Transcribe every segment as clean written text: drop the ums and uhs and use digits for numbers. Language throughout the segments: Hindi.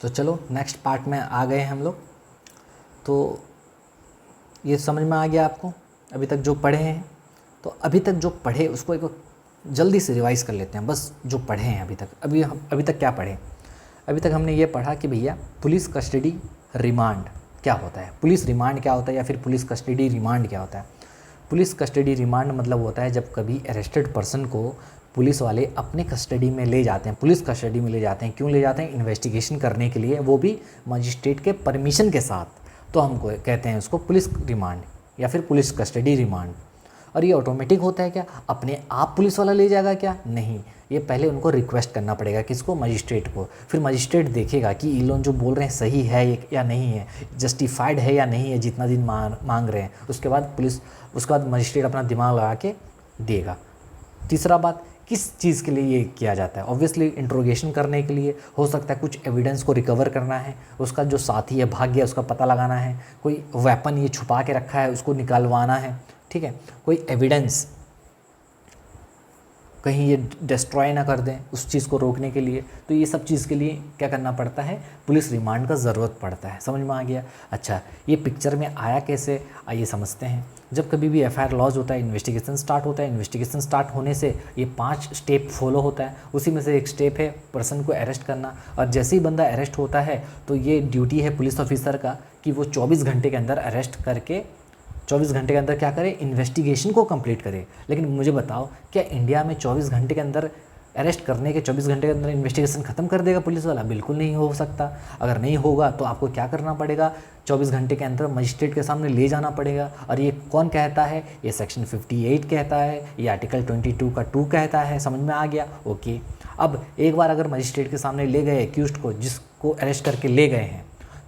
तो चलो नेक्स्ट पार्ट में आ गए हम लोग। तो ये समझ में आ गया आपको अभी तक जो पढ़े हैं। तो अभी तक जो पढ़े उसको एक जल्दी से रिवाइज़ कर लेते हैं, बस जो पढ़े हैं अभी तक। अभी तक क्या पढ़े? अभी तक हमने ये पढ़ा कि भैया पुलिस कस्टडी रिमांड क्या होता है, पुलिस रिमांड क्या होता है, या फिर पुलिस कस्टडी रिमांड क्या होता है। पुलिस कस्टडी रिमांड मतलब होता है जब कभी अरेस्टेड पर्सन को पुलिस वाले अपने कस्टडी में ले जाते हैं, पुलिस कस्टडी में ले जाते हैं। क्यों ले जाते हैं? इन्वेस्टिगेशन करने के लिए, वो भी मजिस्ट्रेट के परमिशन के साथ। तो हमको कहते हैं उसको पुलिस रिमांड या फिर पुलिस कस्टडी रिमांड। और ये ऑटोमेटिक होता है क्या? अपने आप पुलिस वाला ले जाएगा क्या? नहीं, ये पहले उनको रिक्वेस्ट करना पड़ेगा। किसको? मजिस्ट्रेट को। फिर मजिस्ट्रेट देखेगा कि ये लोग जो बोल रहे हैं सही है या नहीं है, जस्टिफाइड है या नहीं है, जितना दिन मांग रहे हैं। उसके बाद मजिस्ट्रेट अपना दिमाग लगा के देगा। तीसरा बात, किस चीज़ के लिए ये किया जाता है? ऑब्वियसली इंट्रोगेशन करने के लिए हो सकता है, कुछ एविडेंस को रिकवर करना है, उसका जो साथी है भाग गया उसका पता लगाना है, कोई वेपन ये छुपा के रखा है उसको निकालवाना है, ठीक है, कोई एविडेंस कहीं ये डिस्ट्रॉय ना कर दें, उस चीज़ को रोकने के लिए। तो ये सब चीज़ के लिए क्या करना पड़ता है? पुलिस रिमांड का ज़रूरत पड़ता है। समझ में आ गया? अच्छा, ये पिक्चर में आया कैसे, आइए समझते हैं। जब कभी भी एफआईआर लॉज होता है, इन्वेस्टिगेशन स्टार्ट होता है, इन्वेस्टिगेशन स्टार्ट होने से ये 5 स्टेप फॉलो होता है। उसी में से एक स्टेप है पर्सन को अरेस्ट करना। और जैसे ही बंदा अरेस्ट होता है तो ये ड्यूटी है पुलिस ऑफिसर का कि वो 24 घंटे के अंदर अरेस्ट करके 24 घंटे के अंदर क्या करे? इन्वेस्टिगेशन को कंप्लीट करे। लेकिन मुझे बताओ, क्या इंडिया में 24 घंटे के अंदर अरेस्ट करने के 24 घंटे के अंदर इन्वेस्टिगेशन ख़त्म कर देगा पुलिस वाला? बिल्कुल नहीं हो सकता। अगर नहीं होगा तो आपको क्या करना पड़ेगा? 24 घंटे के अंदर मजिस्ट्रेट के सामने ले जाना पड़ेगा। और ये कौन कहता है? ये सेक्शन 58 कहता है, ये आर्टिकल 22 का 2 कहता है। समझ में आ गया? ओके। अब एक बार अगर मजिस्ट्रेट के सामने ले गए एक्यूज्ड को, जिसको अरेस्ट करके ले गए हैं,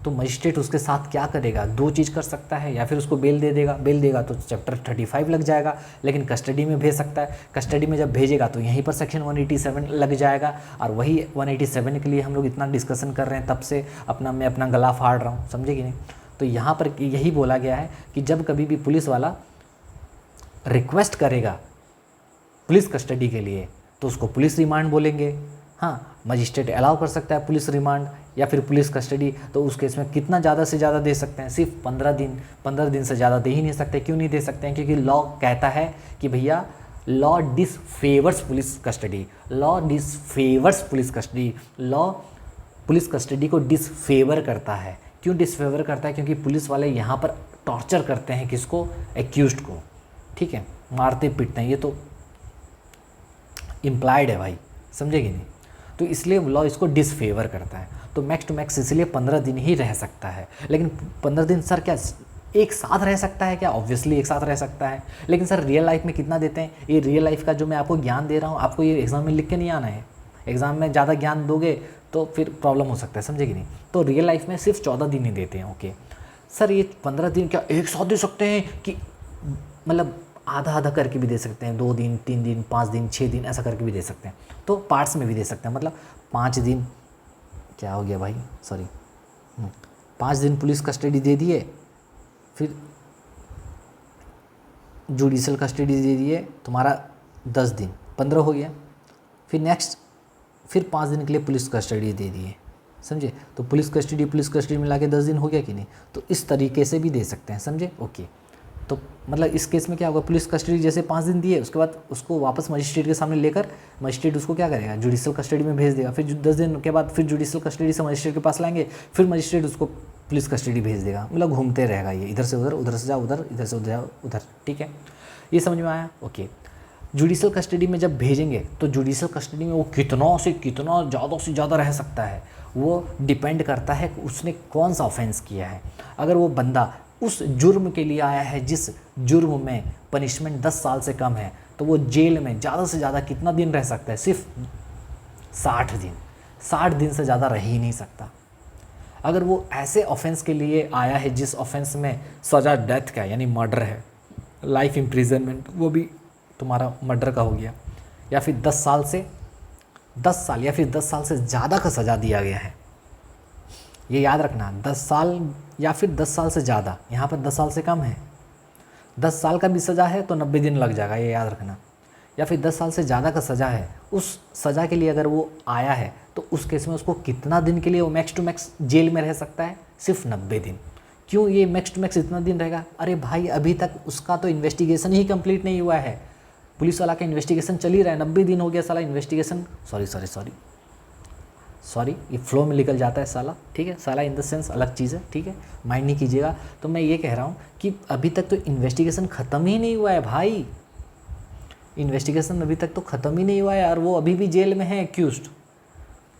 तो मजिस्ट्रेट उसके साथ क्या करेगा? 2 चीज़ कर सकता है, या फिर उसको बेल दे देगा। बेल देगा तो चैप्टर 35 लग जाएगा, लेकिन कस्टडी में भेज सकता है। कस्टडी में जब भेजेगा तो यहीं पर सेक्शन 187 लग जाएगा। और वही 187 के लिए हम लोग इतना डिस्कशन कर रहे हैं, तब से मैं अपना गला फाड़ रहा हूँ, समझे कि नहीं? तो यहाँ पर यही बोला गया है कि जब कभी भी पुलिस वाला रिक्वेस्ट करेगा पुलिस कस्टडी के लिए तो उसको पुलिस रिमांड बोलेंगे। हाँ, मजिस्ट्रेट अलाउ कर सकता है पुलिस रिमांड या फिर पुलिस कस्टडी। तो उस केस में कितना ज़्यादा से ज़्यादा दे सकते हैं? सिर्फ 15 दिन। 15 दिन से ज़्यादा दे ही नहीं सकते। क्यों नहीं दे सकते हैं? क्योंकि लॉ कहता है कि भैया law disfavours police custody, law disfavours police custody, law police custody को डिसफेवर करता है। क्यों डिसफेवर करता है? क्योंकि पुलिस वाले यहाँ पर टॉर्चर करते हैं किसको? एक्यूज्ड को, ठीक है, मारते पीटते हैं। ये तो इम्प्लाइड है भाई, समझे कि नहीं? तो इसलिए लॉ इसको डिसफेवर करता है। तो मैक्स टू मैक्स इसलिए 15 दिन ही रह सकता है। लेकिन 15 दिन सर क्या एक साथ रह सकता है क्या? ऑब्वियसली एक साथ रह सकता है, लेकिन सर रियल लाइफ में कितना देते हैं? ये रियल लाइफ का जो मैं आपको ज्ञान दे रहा हूँ, आपको ये एग्जाम में लिख के नहीं आना है। एग्जाम में ज़्यादा ज्ञान दोगे तो फिर प्रॉब्लम हो सकता है, समझे कि नहीं? तो रियल लाइफ में सिर्फ 14 दिन ही देते हैं। ओके सर, ये 15 दिन क्या एक साथ दे सकते हैं कि मतलब आधा आधा करके भी दे सकते हैं? 2 दिन, 3 दिन, 5 दिन, 6 दिन ऐसा करके भी दे सकते हैं। तो पार्ट्स में भी दे सकते हैं। मतलब 5 दिन, क्या हो गया भाई, सॉरी, 5 दिन पुलिस कस्टडी दे दिए, फिर जुडिशल कस्टडी दे दिए, तुम्हारा 10 दिन, 15 हो गया। फिर नेक्स्ट फिर 5 दिन के लिए पुलिस कस्टडी दे दिए, समझे? तो पुलिस कस्टडी मिला के 10 दिन हो गया कि नहीं? तो इस तरीके से भी दे सकते हैं, समझे? ओके। तो मतलब इस केस में क्या होगा? पुलिस कस्टडी जैसे 5 दिन दिए, उसके बाद उसको वापस मजिस्ट्रेट के सामने लेकर मजिस्ट्रेट उसको क्या करेगा? जुडिशल कस्टडी में भेज देगा। फिर 10 दिन के बाद फिर जुडिशल कस्टडी से मजिस्ट्रेट के पास लाएंगे, फिर मजिस्ट्रेट उसको पुलिस कस्टडी भेज देगा। मतलब घूमते रहेगा ये, इधर से उधर, उधर से जाओ उधर, इधर से उधर जाओ उधर, ठीक है? ये समझ में आया? ओके। जुडिशल कस्टडी में जब भेजेंगे तो जुडिशल कस्टडी में वो कितना से कितना ज़्यादा से ज़्यादा रह सकता है, वो डिपेंड करता है कि उसने कौन सा ऑफेंस किया है। अगर वो बंदा उस जुर्म के लिए आया है जिस जुर्म में पनिशमेंट 10 साल से कम है, तो वो जेल में ज़्यादा से ज़्यादा कितना दिन रह सकता है? सिर्फ 60 दिन। 60 दिन से ज़्यादा रह ही नहीं सकता। अगर वो ऐसे ऑफेंस के लिए आया है जिस ऑफेंस में सज़ा डेथ का है, यानी मर्डर है, लाइफ इम्प्रिजनमेंट, वो भी तुम्हारा मर्डर का हो गया, या फिर 10 साल या फिर 10 साल से ज़्यादा का सज़ा दिया गया है, ये याद रखना, 10 साल या फिर 10 साल से ज़्यादा। यहाँ पर 10 साल से कम है, 10 साल का भी सज़ा है तो 90 दिन लग जाएगा, ये याद रखना। या फिर 10 साल से ज़्यादा का सज़ा है, उस सज़ा के लिए अगर वो आया है तो उस केस में उसको कितना दिन के लिए वो मैक्स टू मैक्स जेल में रह सकता है? सिर्फ 90 दिन। क्यों ये मैक्स टू मैक्स इतना दिन रहेगा? अरे भाई अभी तक उसका तो इन्वेस्टिगेशन ही कंप्लीट नहीं हुआ है, पुलिस वाला का इन्वेस्टिगेशन चल ही रहा है, 90 दिन हो गया साला इन्वेस्टिगेशन। सॉरी ये फ्लो में निकल जाता है साला, ठीक है, साला इन द सेंस अलग चीज़ है, ठीक है, माइंड नहीं कीजिएगा। तो मैं ये कह रहा हूँ कि अभी तक तो इन्वेस्टिगेशन ख़त्म ही नहीं हुआ है भाई, इन्वेस्टिगेशन अभी तक तो ख़त्म ही नहीं हुआ है और वो अभी भी जेल में है एक्यूज्ड।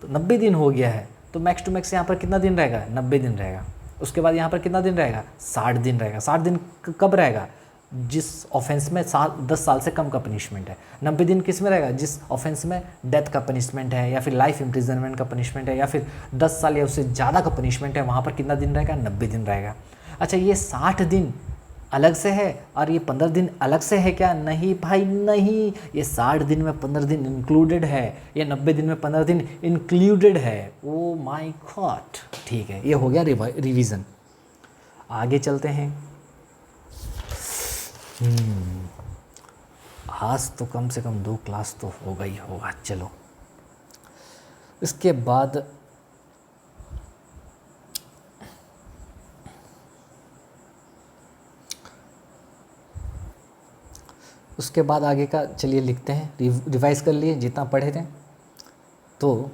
तो 90 दिन हो गया है, तो मैक्स टू मैक्स यहाँ पर कितना दिन रहेगा? 90 दिन रहेगा। उसके बाद यहाँ पर कितना दिन रहेगा? 60 दिन रहेगा। 60 दिन कब रहेगा? जिस ऑफेंस में 10 साल से कम का पनिशमेंट है। 90 दिन किस में रहेगा? जिस ऑफेंस में डेथ का पनिशमेंट है या फिर लाइफ इम्प्रिजनमेंट का पनिशमेंट है या फिर 10 साल या उससे ज़्यादा का पनिशमेंट है, वहाँ पर कितना दिन रहेगा? 90 दिन रहेगा। अच्छा, ये 60 दिन अलग से है और ये 15 दिन अलग से है क्या? नहीं भाई नहीं, ये 60 दिन में 15 दिन इंक्लूडेड है, ये 90 दिन में 15 दिन इंक्लूडेड है। ओ माय गॉड, ठीक है, ये हो गया रिवीजन। आगे चलते हैं। आज तो कम से कम 2 क्लास तो होगा ही होगा। चलो, इसके बाद आगे का चलिए लिखते हैं। रिवाइज कर लिए जितना पढ़े थे तो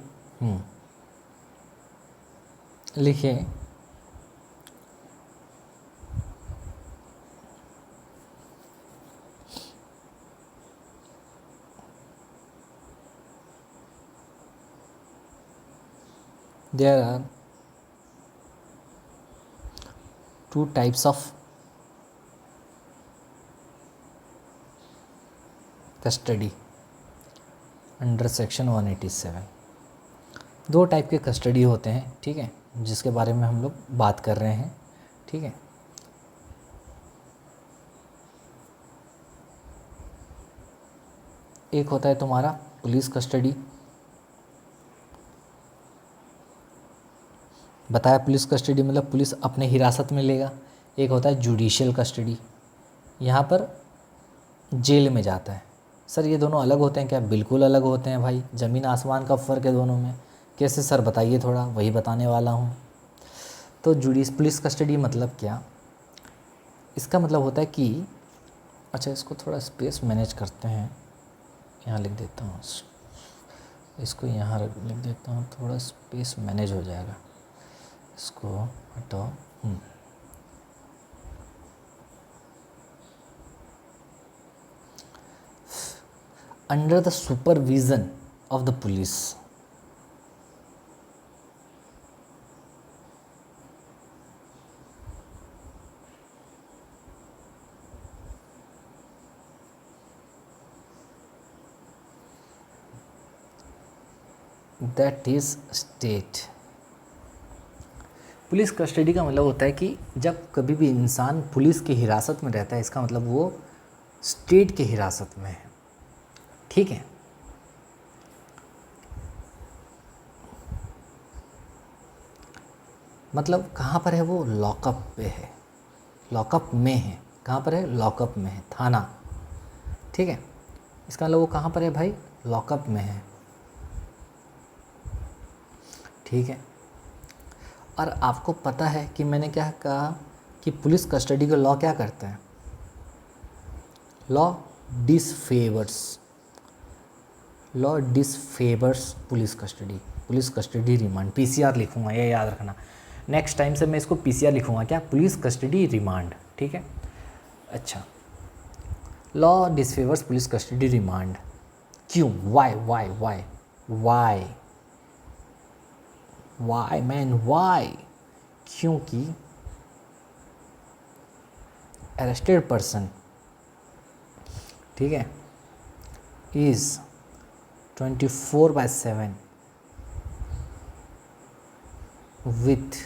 लिखिए। There are 2 types of custody under section 187। 2 type के कस्टडी होते हैं, ठीक है, जिसके बारे में हम लोग बात कर रहे हैं, ठीक है। एक होता है तुम्हारा पुलिस कस्टडी, बताया पुलिस कस्टडी मतलब पुलिस अपने हिरासत में लेगा। एक होता है जुडिशियल कस्टडी, यहाँ पर जेल में जाता है। सर ये दोनों अलग होते हैं क्या? बिल्कुल अलग होते हैं भाई, ज़मीन आसमान का फ़र्क है दोनों में। कैसे सर बताइए, थोड़ा वही बताने वाला हूँ। तो पुलिस कस्टडी मतलब क्या? इसका मतलब होता है कि, अच्छा इसको थोड़ा स्पेस मैनेज करते हैं, यहाँ लिख देता हूँ, इसको यहाँ लिख देता हूँ, थोड़ा स्पेस मैनेज हो जाएगा। इसको हटाओ। Under the supervision of the police, that is state. Police custody का मतलब होता है कि जब कभी भी इंसान पुलिस की हिरासत में रहता है, इसका मतलब वो स्टेट की हिरासत में है, ठीक है। मतलब कहाँ पर है वो? लॉकअप पे है, लॉकअप में है। कहाँ पर है? लॉकअप में है, थाना, ठीक है। इसका मतलब वो कहाँ पर है भाई? लॉकअप में है, ठीक है। और आपको पता है कि मैंने क्या कहा कि पुलिस कस्टडी को लॉ क्या करता है? Law disfavours police custody remand. PCR लिखूंगा, ये याद रखना, नेक्स्ट टाइम से मैं इसको पीसीआर लिखूंगा, क्या? पुलिस कस्टडी रिमांड, ठीक है। अच्छा, law disfavours police custody remand. क्यों? Why man, why? क्योंकि अरेस्टेड पर्सन, ठीक है, is 24/7 with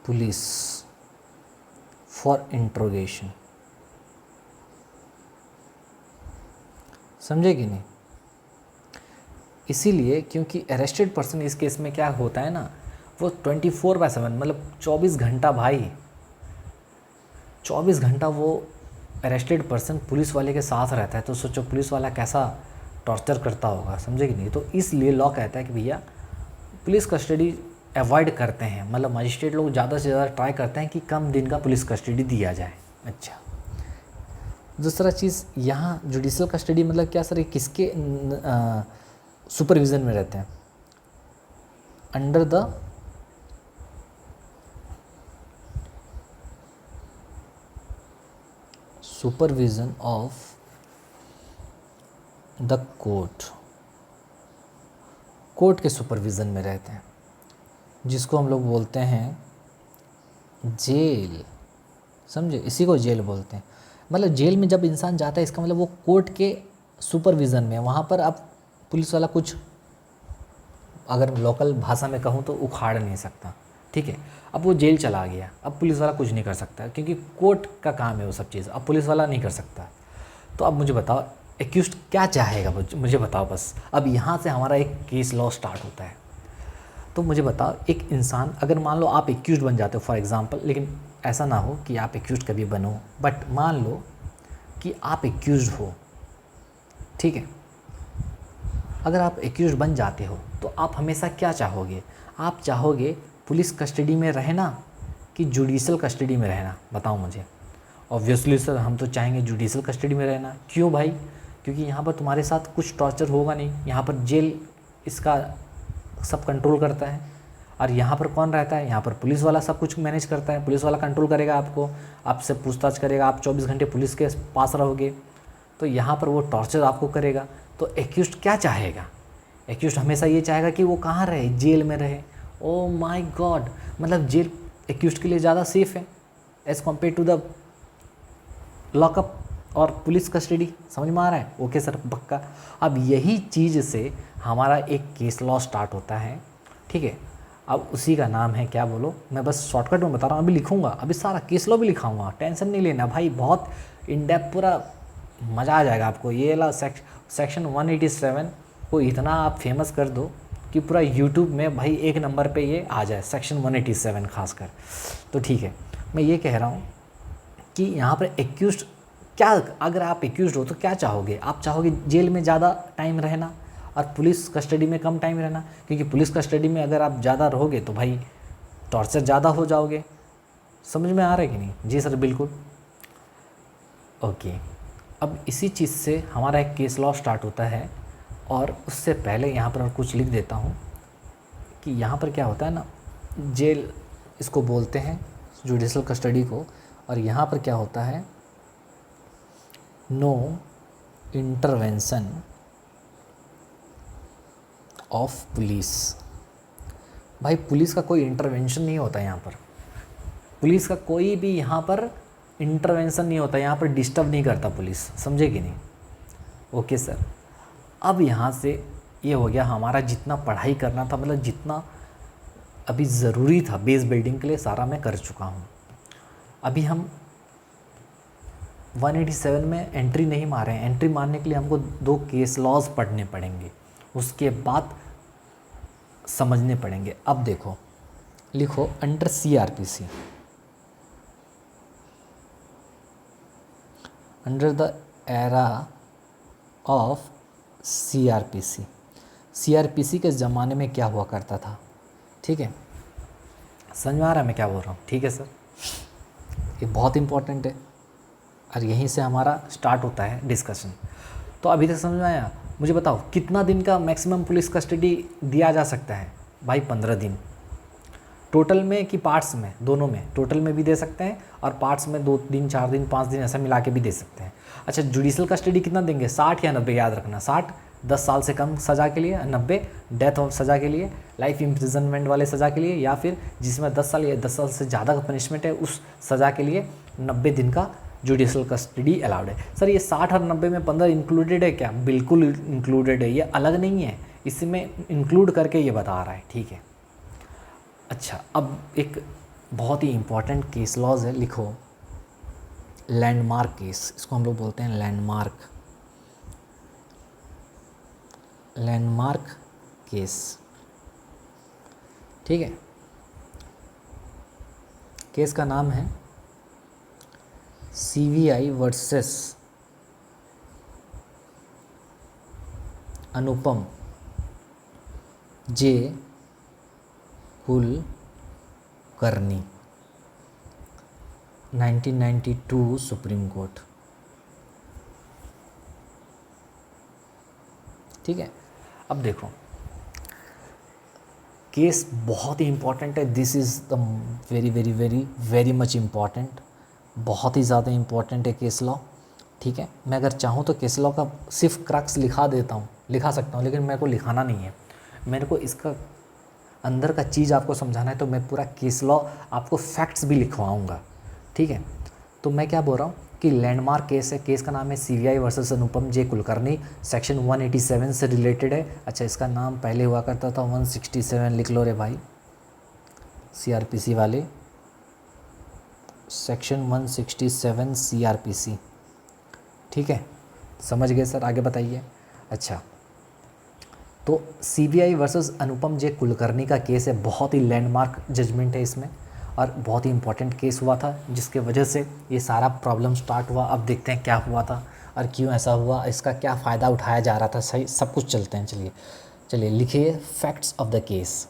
police for interrogation. समझे कि नहीं? इसीलिए क्योंकि अरेस्टेड पर्सन इस केस में क्या होता है ना, वो 24/7 मतलब 24 घंटा भाई, 24 घंटा वो अरेस्टेड पर्सन पुलिस वाले के साथ रहता है तो सोचो पुलिस वाला कैसा टॉर्चर करता होगा, समझे कि नहीं। तो इसलिए लॉ कहता है कि भैया पुलिस कस्टडी अवॉइड करते हैं, मतलब मजिस्ट्रेट लोग ज़्यादा से ज़्यादा ट्राई करते हैं कि कम दिन का पुलिस कस्टडी दिया जाए। अच्छा, दूसरा चीज़ यहाँ जुडिशल कस्टडी मतलब क्या सर, ये किसके सुपरविज़न में रहते हैं? Under the supervision of the court, court के सुपरविज़न में रहते हैं, जिसको हम लोग बोलते हैं जेल, समझे, इसी को जेल बोलते हैं। मतलब जेल में जब इंसान जाता है इसका मतलब वो कोर्ट के सुपरविज़न में, वहाँ पर अब पुलिस वाला कुछ, अगर लोकल भाषा में कहूँ तो उखाड़ नहीं सकता, ठीक है। अब वो जेल चला गया, अब पुलिस वाला कुछ नहीं कर सकता क्योंकि कोर्ट का काम है वो सब चीज़, अब पुलिस वाला नहीं कर सकता। तो अब मुझे बताओ एक्यूज्ड क्या चाहेगा, मुझे बताओ बस। अब यहाँ से हमारा एक केस लॉ स्टार्ट होता है। तो मुझे बताओ एक इंसान, अगर मान लो आप एक्यूज्ड बन जाते हो फॉर एग्जांपल, लेकिन ऐसा ना हो कि आप एक्यूज्ड कभी बनो, बट मान लो कि आप एक्यूज्ड हो, ठीक है। अगर आप एक्यूज्ड बन जाते हो तो आप हमेशा क्या चाहोगे? आप चाहोगे पुलिस कस्टडी में रहना कि जुडिशल कस्टडी में रहना? बताओ मुझे। ऑब्वियसली सर हम तो चाहेंगे जुडिशल कस्टडी में रहना। क्यों भाई? क्योंकि यहाँ पर तुम्हारे साथ कुछ टॉर्चर होगा नहीं, यहाँ पर जेल इसका सब कंट्रोल करता है, और यहाँ पर कौन रहता है? यहाँ पर पुलिस वाला सब कुछ मैनेज करता है, पुलिस वाला कंट्रोल करेगा आपको, आपसे पूछताछ करेगा, आप 24 घंटे पुलिस के पास रहोगे, तो यहाँ पर वो टॉर्चर आपको करेगा। तो एक्यूज्ड क्या चाहेगा? एक्यूज्ड हमेशा ये चाहेगा कि वो कहाँ रहे? जेल में रहे। ओ माय गॉड, मतलब जेल एक्यूज्ड के लिए ज़्यादा सेफ है as compare to the lockup और पुलिस कस्टडी। समझ में आ रहा है? ओके सर, पक्का। अब यही चीज़ से हमारा एक केस लॉ स्टार्ट होता है, ठीक है। अब उसी का नाम है, क्या बोलो, मैं बस शॉर्टकट में बता रहा हूँ, अभी लिखूँगा, अभी सारा केस लॉ भी लिखाऊंगा, टेंशन नहीं लेना भाई, बहुत इन डेप्थ पूरा मज़ा आ जाएगा आपको। ये ला सेक्शन 187 को इतना आप फेमस कर दो कि पूरा यूट्यूब में भाई एक नंबर पे ये आ जाए, सेक्शन 187 खासकर। तो ठीक है, मैं ये कह रहा हूँ कि यहाँ पर एक्यूज्ड क्या, अगर आप एक्यूज्ड हो तो क्या चाहोगे? आप चाहोगे जेल में ज़्यादा टाइम रहना और पुलिस कस्टडी में कम टाइम रहना, क्योंकि पुलिस कस्टडी में अगर आप ज़्यादा रहोगे तो भाई टॉर्चर ज़्यादा हो जाओगे। समझ में आ रहा है कि नहीं? जी सर, बिल्कुल। ओके, अब इसी चीज़ से हमारा एक केस लॉ स्टार्ट होता है, और उससे पहले यहाँ पर और कुछ लिख देता हूँ कि यहाँ पर क्या होता है ना, जेल इसको बोलते हैं जुडिशल कस्टडी को, और यहाँ पर क्या होता है, नो इंटरवेंशन ऑफ पुलिस। भाई पुलिस का कोई इंटरवेंशन नहीं होता यहाँ पर, पुलिस का कोई भी यहाँ पर इंटरवेंशन नहीं होता, यहाँ पर डिस्टर्ब नहीं करता पुलिस, समझे कि नहीं? Okay sir. अब यहाँ से ये हो गया हमारा जितना पढ़ाई करना था, मतलब जितना अभी ज़रूरी था बेस बिल्डिंग के लिए, सारा मैं कर चुका हूँ। अभी हम 187 में एंट्री नहीं मारे हैं, एंट्री मारने के लिए हमको 2 केस लॉज पढ़ने पड़ेंगे, उसके बाद समझने पड़ेंगे। अब देखो, लिखो under CRPC, under the era of CRPC। CRPC के ज़माने में क्या हुआ करता था, ठीक है? समझ में आ रहा है मैं क्या बोल रहा हूँ? ठीक है सर, ये बहुत इंपॉर्टेंट है और यहीं से हमारा स्टार्ट होता है डिस्कशन। तो अभी तक समझ में आया? मुझे बताओ कितना दिन का मैक्सिमम पुलिस कस्टडी दिया जा सकता है? भाई 15 दिन। टोटल में कि पार्ट्स में? दोनों में, टोटल में भी दे सकते हैं और पार्ट्स में 2 दिन 4 दिन 5 दिन ऐसा मिला के भी दे सकते हैं। अच्छा, जुडिशल कस्टडी कितना देंगे? 60 या 90? याद रखना 60 10 साल से कम सज़ा के लिए, 90 डेथ ऑफ सज़ा के लिए, लाइफ इम्प्रिजनमेंट वाले सज़ा के लिए, या फिर जिसमें 10 साल या 10 साल से ज़्यादा का पनिशमेंट है उस सज़ा के लिए 90 दिन का जुडिशल कस्टडी अलाउड है। सर ये 60 और 90 में 15 इंक्लूडेड है क्या? बिल्कुल इंक्लूडेड है, ये अलग नहीं है, इसमें इंक्लूड करके ये बता रहा है, ठीक है। अच्छा, अब एक बहुत ही इम्पॉर्टेंट केस लॉज है, लिखो लैंडमार्क केस, इसको हम लोग बोलते हैं लैंडमार्क केस, ठीक है। केस का नाम है CBI वर्सेस अनुपम जे कुलकर्णी, 1992 सुप्रीम कोर्ट। ठीक है, अब देखो केस बहुत ही इम्पॉर्टेंट है। This is the very very very very much important, बहुत ही ज़्यादा इम्पॉर्टेंट है केस लॉ। ठीक है, मैं अगर चाहूँ तो केस लॉ का सिर्फ क्रक्स लिखा देता हूँ, लिखा सकता हूँ, लेकिन मेरे को लिखाना नहीं है। मेरे को इसका अंदर का चीज़ आपको समझाना है, तो मैं पूरा केस लॉ आपको फैक्ट्स भी लिखवाऊँगा। ठीक है, तो मैं क्या बोल रहा हूँ कि लैंडमार्क केस है, केस का नाम है CBI वर्सेस अनुपम जे कुलकर्णी, सेक्शन 187 से रिलेटेड है। अच्छा, इसका नाम पहले हुआ करता था 167, लिख लो रे भाई, CRPC वाले, सेक्शन 167 CRPC। ठीक है, समझ गए सर, आगे बताइए। अच्छा, तो CBI वर्सेस अनुपम जे कुलकर्णी का केस है, बहुत ही लैंडमार्क जजमेंट है इसमें, और बहुत ही इंपॉर्टेंट केस हुआ था, जिसके वजह से ये सारा प्रॉब्लम स्टार्ट हुआ। अब देखते हैं क्या हुआ था और क्यों ऐसा हुआ, इसका क्या फ़ायदा उठाया जा रहा था, सही सब कुछ चलते हैं। चलिए चलिए लिखिए facts of the case.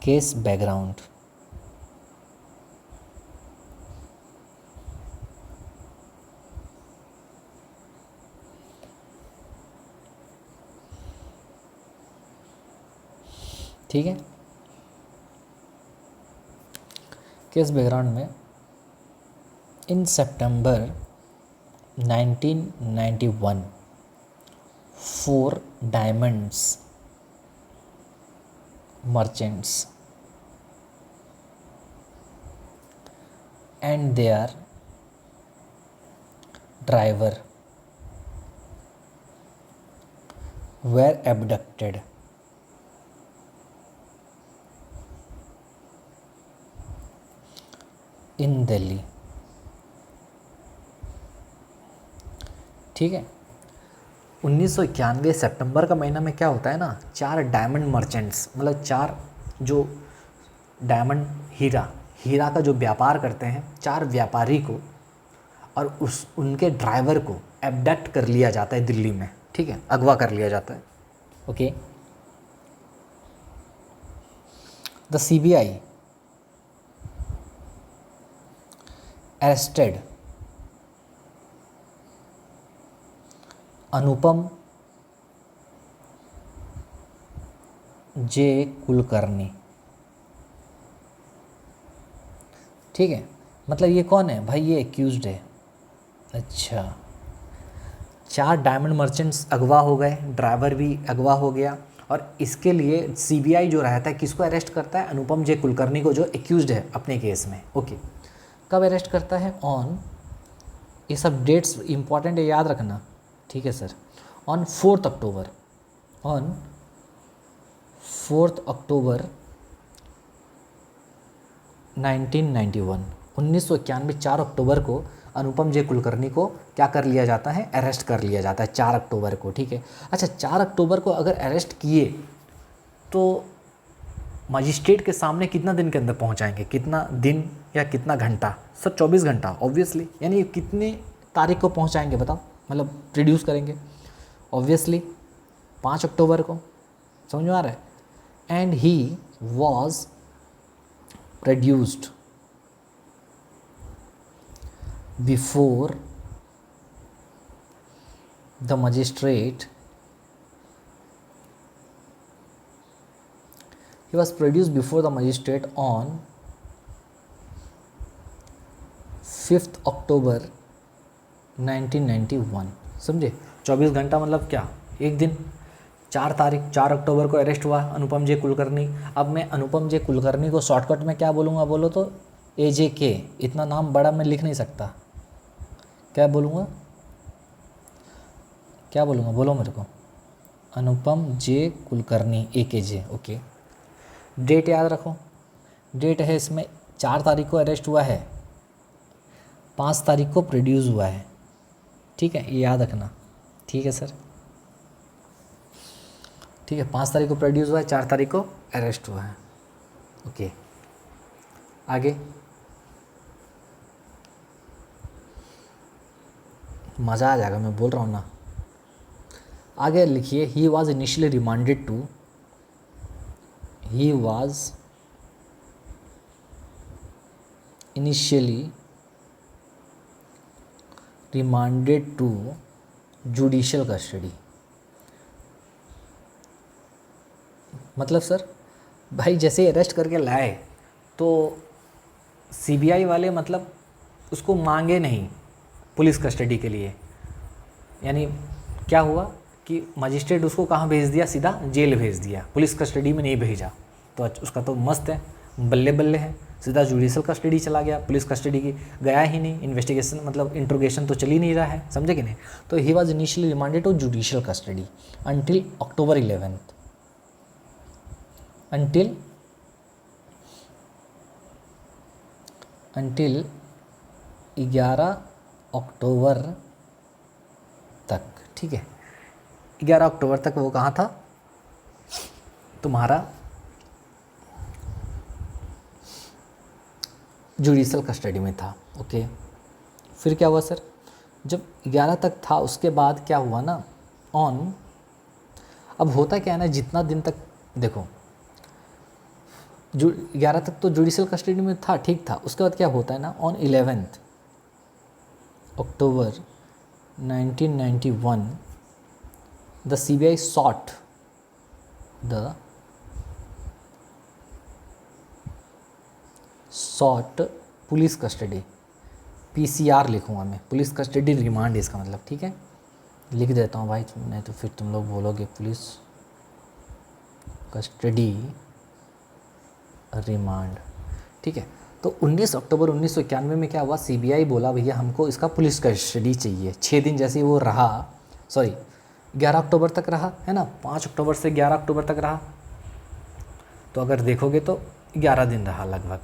Case background. ठीक है, केस बैकग्राउंड में इन सितंबर 1991 4 diamonds merchants and their driver were abducted in Delhi। ठीक है, 1991 सितंबर का महीना में क्या होता है ना, 4 डायमंड मर्चेंट्स, मतलब 4 जो डायमंड हीरा का जो व्यापार करते हैं, 4 व्यापारी को और उनके ड्राइवर को एबडक्ट कर लिया जाता है दिल्ली में। ठीक है, अगवा कर लिया जाता है। Okay, the CBI arrested Anupam J Kulkarni. ठीक है, मतलब ये कौन है भाई, ये एक्यूज्ड है। अच्छा, 4 डायमंड मर्चेंट्स अगवा हो गए, ड्राइवर भी अगवा हो गया, और इसके लिए CBI जो रहता है किसको अरेस्ट करता है, अनुपम जे कुलकर्णी को, जो एक्यूज्ड है अपने केस में। ओके, कब अरेस्ट करता है, ऑन, ये सब डेट्स इंपॉर्टेंट है, याद रखना। ठीक है सर, ऑन 4 अक्टूबर, ऑन 4 अक्टूबर 1991, 1991 4 अक्टूबर को अनुपम जे कुलकर्णी को क्या कर लिया जाता है, अरेस्ट कर लिया जाता है 4 अक्टूबर को। ठीक है, अच्छा 4 अक्टूबर को अगर अरेस्ट किए तो मजिस्ट्रेट के सामने कितना दिन के अंदर पहुंचाएंगे, कितना दिन या कितना घंटा सर, 24 घंटा ऑब्वियसली, यानी कितने तारीख को पहुंचाएंगे बताओ, मतलब प्रोड्यूस करेंगे ऑब्वियसली 5 अक्टूबर को, समझ में आ रहा है। And he was produced before the magistrate, he was produced before the magistrate on 5th अक्टूबर 1991। समझे, 24 घंटा मतलब क्या, एक दिन। 4 अक्टूबर को अरेस्ट हुआ अनुपम जे कुलकर्णी। अब मैं अनुपम जे कुलकर्णी को शॉर्टकट में क्या बोलूँगा, बोलो तो AJK, इतना नाम बड़ा मैं लिख नहीं सकता, क्या बोलूँगा, क्या बोलूँगा, बोलो मेरे को, अनुपम J Kulkarni AKJ। Okay, date याद रखो, डेट है इसमें 4 तारीख को अरेस्ट हुआ है, 5 तारीख को प्रोड्यूस हुआ है। ठीक है, ये याद रखना। ठीक है सर, ठीक है, 5 तारीख को प्रोड्यूस हुआ है, 4 तारीख को अरेस्ट हुआ है। ओके, आगे मज़ा आ जाएगा, मैं बोल रहा हूँ ना। आगे लिखिए, he was initially remanded to, he was initially remanded to judicial custody. मतलब सर भाई जैसे अरेस्ट करके लाए तो सीबीआई वाले मतलब उसको मांगे नहीं पुलिस कस्टडी के लिए, यानी क्या हुआ कि मजिस्ट्रेट उसको कहाँ भेज दिया, सीधा जेल भेज दिया, पुलिस कस्टडी में नहीं भेजा। तो उसका तो मस्त है, बल्ले बल्ले है, सीधा जुडिशियल कस्टडी चला गया, पुलिस कस्टडी की गया ही नहीं, इन्वेस्टिगेशन मतलब इंट्रोगेशन तो चल ही नहीं रहा है, समझे कि नहीं। तो he was initially remanded to judicial custody until October 11, until 11 October तक। ठीक है, 11 अक्टूबर तक वो कहाँ था, तुम्हारा जुडिशियल कस्टडी में था। ओके, फिर क्या हुआ सर, जब 11 तक था उसके बाद क्या हुआ ना, अब होता क्या है ना, जितना दिन तक देखो 11 तक तो जुडिशियल कस्टडी में था, ठीक था। उसके बाद क्या होता है ना, on 11 October 1991 the CBI sought police custody, PCR लिखूंगा मैं, पुलिस कस्टडी रिमांड इसका मतलब, ठीक है, लिख देता हूँ भाई, नहीं तो फिर तुम लोग बोलोगे पुलिस कस्टडी रिमांड। ठीक है, तो 19 अक्टूबर 1991 में क्या हुआ, सीबीआई बोला भैया हमको इसका पुलिस कस्टडी चाहिए। 6 दिन जैसे ही वो रहा, सॉरी 11 अक्टूबर तक रहा है ना, 5 अक्टूबर से 11 अक्टूबर तक रहा, तो अगर देखोगे तो 11 दिन रहा लगभग,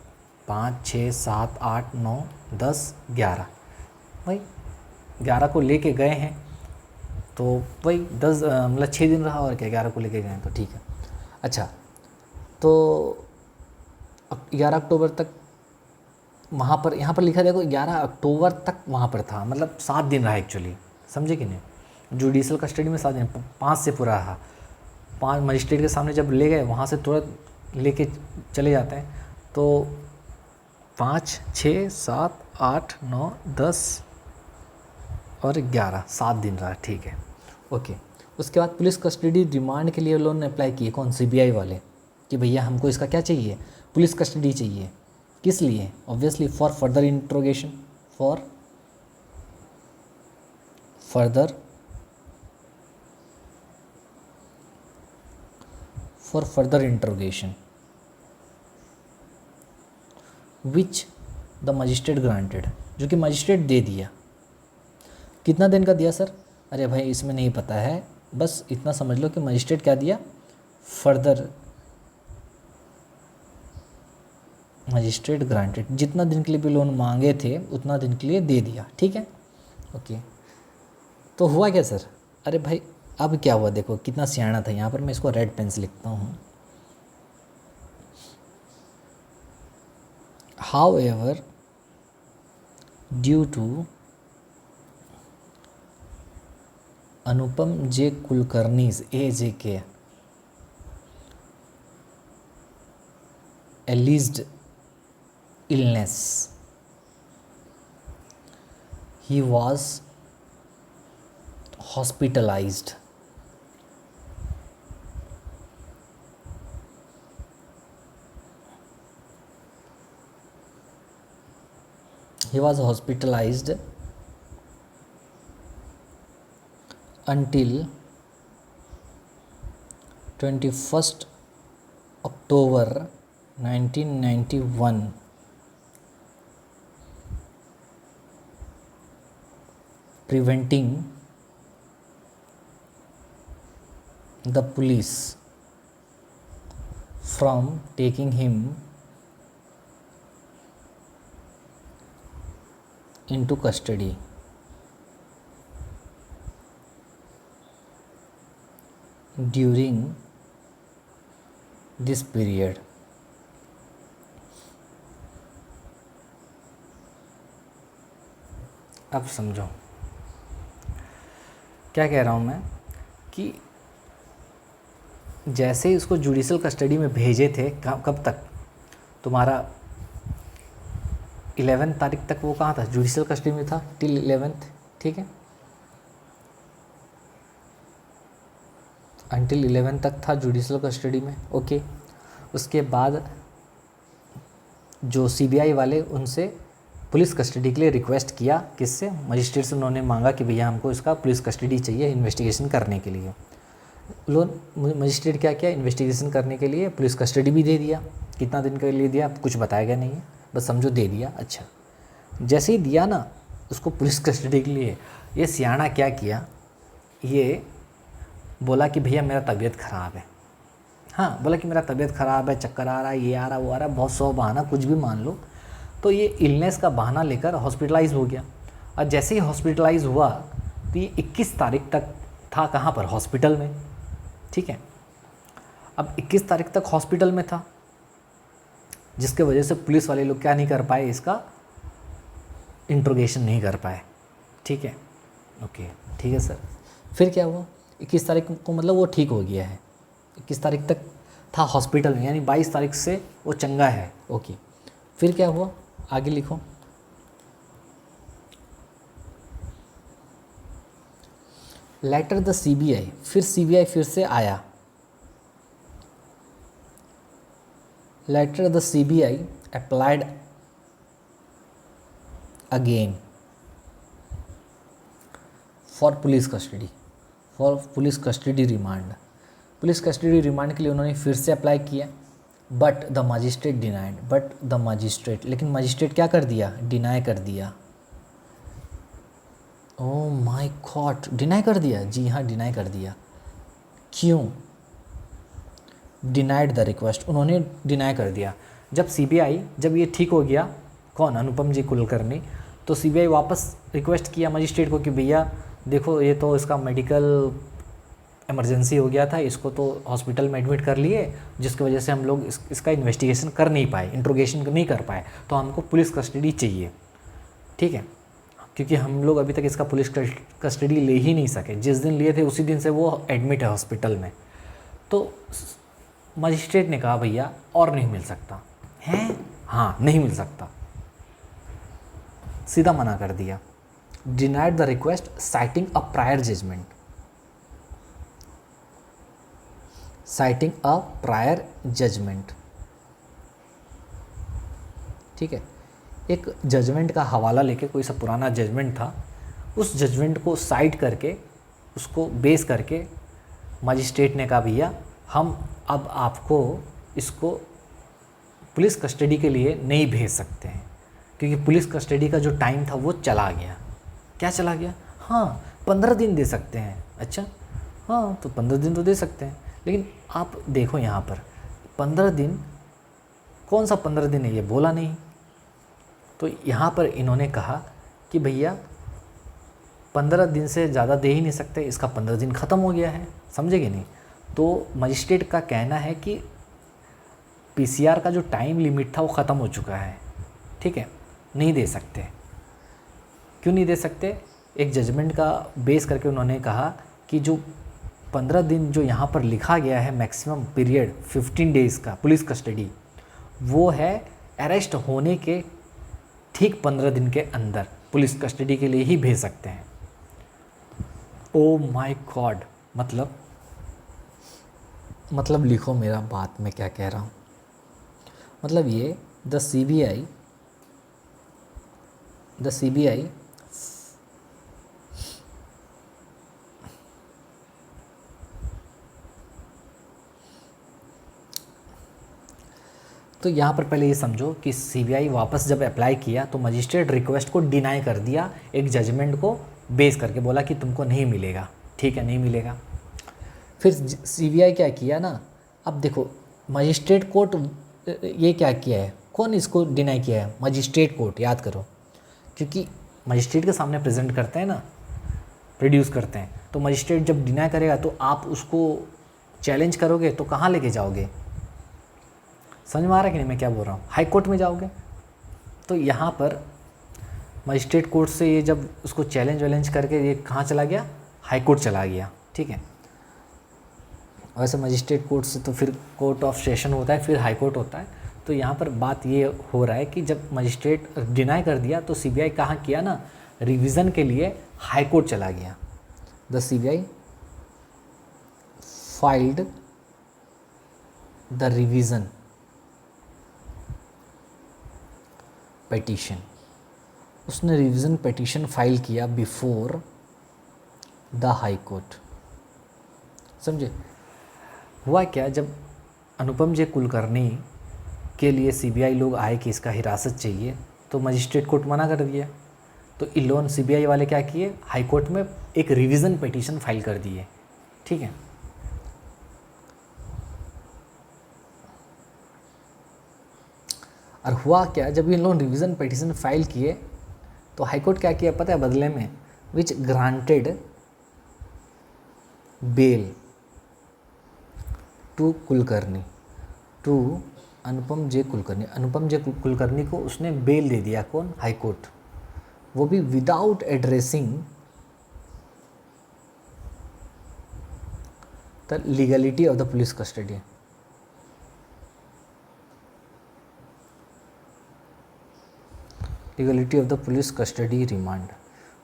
5, 6, 7, 8, 9, 10, 11, भाई 11 को लेके गए हैं तो वही 10 मतलब 6 दिन रहा, और क्या 11 को लेके गए हैं तो ठीक है। अच्छा, तो 11 अक्टूबर तक वहाँ पर, यहाँ पर लिखा देखो 11 अक्टूबर तक वहाँ पर था, मतलब 7 दिन रहा एक्चुअली, समझे कि नहीं। जुडिशियल कस्टडी में 7 दिन, 5 से पूरा रहा, 5 मजिस्ट्रेट के सामने जब ले गए, वहाँ से तुरंत लेके चले जाते हैं, तो 5, 6, 7, 8, 9, 10 और 11, 7 दिन रहा, ठीक है। ओके, उसके बाद पुलिस कस्टडी रिमांड के लिए उन्होंने अप्लाई किए, कौन, सीबीआई वाले, कि भैया हमको इसका क्या चाहिए, पुलिस कस्टडी चाहिए। किस लिए, obviously for further interrogation, for further interrogation which the magistrate granted, जो कि मजिस्ट्रेट दे दिया। कितना दिन का दिया सर, अरे भाई इसमें नहीं पता है, बस इतना समझ लो कि मजिस्ट्रेट क्या दिया, फर्दर मजिस्ट्रेट ग्रांटेड, जितना दिन के लिए भी लोन मांगे थे उतना दिन के लिए दे दिया, ठीक है। ओके, तो हुआ क्या सर, अरे भाई अब क्या हुआ, देखो कितना सियाना था, यहाँ पर मैं इसको रेड पेन से लिखता हूँ। However, due to Anupam J. Kulkarni's AJK alleged illness, he was hospitalized. He was hospitalized until 21st October 1991, preventing the police from taking him into custody during this period. अब समझो क्या कह रहा हूँ मैं, कि जैसे ही उसको जुडिशल कस्टडी में भेजे थे, कब तक, तुम्हारा 11 तारीख तक वो कहाँ था, जुडिशल कस्टडी में था टिल 11th, ठीक है, अंटिल 11 तक था जुडिशल कस्टडी में, ओके। उसके बाद जो सीबीआई वाले, उनसे पुलिस कस्टडी के लिए रिक्वेस्ट किया, किससे, मजिस्ट्रेट से उन्होंने मांगा कि भैया हमको इसका पुलिस कस्टडी चाहिए इन्वेस्टिगेशन करने के लिए। मजिस्ट्रेट क्या किया, इन्वेस्टिगेशन करने के लिए पुलिस कस्टडी भी दे दिया। कितना दिन के लिए दिया कुछ बताया गया नहीं है, बस समझो दे दिया। अच्छा, जैसे ही दिया ना उसको पुलिस कस्टडी के लिए, ये सियाना क्या किया, ये बोला कि भैया मेरा तबीयत ख़राब है। हाँ, बोला कि मेरा तबीयत ख़राब है, चक्कर आ रहा है, ये आ रहा, वो आ रहा, बहुत सौ बहाना कुछ भी मान लो। तो ये इलनेस का बहाना लेकर हॉस्पिटलाइज हो गया। और जैसे ही हॉस्पिटलाइज हुआ तो ये 21 तारीख तक था कहाँ पर, हॉस्पिटल में, ठीक है। अब 21 तारीख तक हॉस्पिटल में था, जिसके वजह से पुलिस वाले लोग क्या नहीं कर पाए, इसका इंट्रोगेशन नहीं कर पाए, ठीक है, ओके, ठीक है सर। फिर क्या हुआ, 21 तारीख को मतलब वो ठीक हो गया है, 21 तारीख तक था हॉस्पिटल में, यानी 22 तारीख से वो चंगा है, ओके। फिर क्या हुआ, आगे लिखो। लेटर द सीबीआई, फिर सीबीआई फिर से आया। Later the CBI applied again for police custody, for police custody remand. Police custody remand के लिए उन्होंने फिर से अप्लाई किया, but the magistrate denied, but the magistrate, लेकिन मजिस्ट्रेट क्या कर दिया, डिनाई कर दिया। ओह माय गॉड, डिनाई कर दिया, जी हाँ डिनाई कर दिया। क्यों, डिनाइड द रिक्वेस्ट, उन्होंने डिनाई कर दिया। जब सीबीआई, जब ये ठीक हो गया, कौन, अनुपम जी कुलकर्णी, तो सीबीआई वापस रिक्वेस्ट किया मजिस्ट्रेट को कि भैया देखो ये तो इसका मेडिकल इमरजेंसी हो गया था, इसको तो हॉस्पिटल में एडमिट कर लिए, जिसकी वजह से हम लोग इसका इन्वेस्टिगेशन कर नहीं पाए, इंट्रोगेशन नहीं कर पाए, तो हमको पुलिस कस्टडी चाहिए, ठीक है, क्योंकि हम लोग अभी तक इसका पुलिस कस्टडी ले ही नहीं सके। जिस दिन लिए थे उसी दिन से वो एडमिट है हॉस्पिटल में। तो मजिस्ट्रेट ने कहा भैया और नहीं मिल सकता है, हाँ नहीं मिल सकता, सीधा मना कर दिया। Denied the request citing a prior judgment, citing a prior judgment, ठीक है, एक जजमेंट का हवाला लेके, कोई सा पुराना जजमेंट था, उस जजमेंट को साइट करके, उसको बेस करके मजिस्ट्रेट ने कहा भैया हम अब आपको इसको पुलिस कस्टडी के लिए नहीं भेज सकते हैं, क्योंकि पुलिस कस्टडी का जो टाइम था वो चला गया। क्या चला गया, हाँ 15 दिन दे सकते हैं। अच्छा, हाँ तो 15 दिन तो दे सकते हैं, लेकिन आप देखो यहाँ पर 15 दिन, कौन सा 15 दिन है ये बोला नहीं। तो यहाँ पर इन्होंने कहा कि भैया 15 दिन से ज़्यादा दे ही नहीं सकते, इसका 15 दिन ख़त्म हो गया है, समझेंगे नहीं। तो मजिस्ट्रेट का कहना है कि पीसीआर का जो टाइम लिमिट था वो ख़त्म हो चुका है, ठीक है, नहीं दे सकते। क्यों नहीं दे सकते, एक जजमेंट का बेस करके उन्होंने कहा कि जो 15 दिन जो यहाँ पर लिखा गया है मैक्सिमम पीरियड 15 डेज़ का पुलिस कस्टडी, वो है अरेस्ट होने के ठीक 15 दिन के अंदर पुलिस कस्टडी के लिए ही भेज सकते हैं। ओ माय गॉड, मतलब लिखो मेरा बात मैं क्या कह रहा हूँ। मतलब ये द सीबीआई तो यहाँ पर पहले ये समझो कि सीबीआई वापस जब अप्लाई किया तो मजिस्ट्रेट रिक्वेस्ट को डिनाई कर दिया, एक जजमेंट को बेस करके बोला कि तुमको नहीं मिलेगा, ठीक है नहीं मिलेगा। फिर सीबीआई क्या किया ना, अब देखो मजिस्ट्रेट कोर्ट ये क्या किया है, कौन इसको डिनाई किया है, मजिस्ट्रेट कोर्ट, याद करो, क्योंकि मजिस्ट्रेट के सामने प्रेजेंट करते हैं ना, प्रोड्यूस करते हैं, तो मजिस्ट्रेट जब डिनाई करेगा तो आप उसको चैलेंज करोगे तो कहाँ लेके जाओगे, समझ में आ रहा है कि नहीं मैं क्या बोल रहा हूँ? हाई कोर्ट में जाओगे तो यहाँ पर मजिस्ट्रेट कोर्ट से ये जब उसको चैलेंज करके ये कहाँ चला गया? हाई कोर्ट चला गया, ठीक है। वैसे मजिस्ट्रेट कोर्ट से तो फिर कोर्ट ऑफ सेशन होता है, फिर हाई कोर्ट होता है। तो यहाँ पर बात ये हो रहा है कि जब मजिस्ट्रेट डिनाई कर दिया तो सीबीआई कहाँ किया ना, रिवीजन के लिए हाई कोर्ट चला गया। The CBI filed the revision petition, उसने रिवीजन पिटीशन फाइल किया बिफोर द हाई कोर्ट। समझे? हुआ क्या, जब अनुपम जे कुलकर्णी के लिए सीबीआई लोग आए कि इसका हिरासत चाहिए तो मजिस्ट्रेट कोर्ट मना कर दिया। तो इन लोगों सीबीआई वाले क्या किए, हाई कोर्ट में एक रिवीजन पिटीशन फाइल कर दिए, ठीक है। और हुआ क्या, जब इन लोग रिवीजन पिटीशन फाइल किए तो हाई कोर्ट क्या किया पता है बदले में, which granted bail to Kulkarni, to Anupam J Kulkarni. Anupam J Kulkarni को उसने बेल दे दिया, कौन? High court. वो भी without addressing the legality of the police custody. Legality of the police custody remand,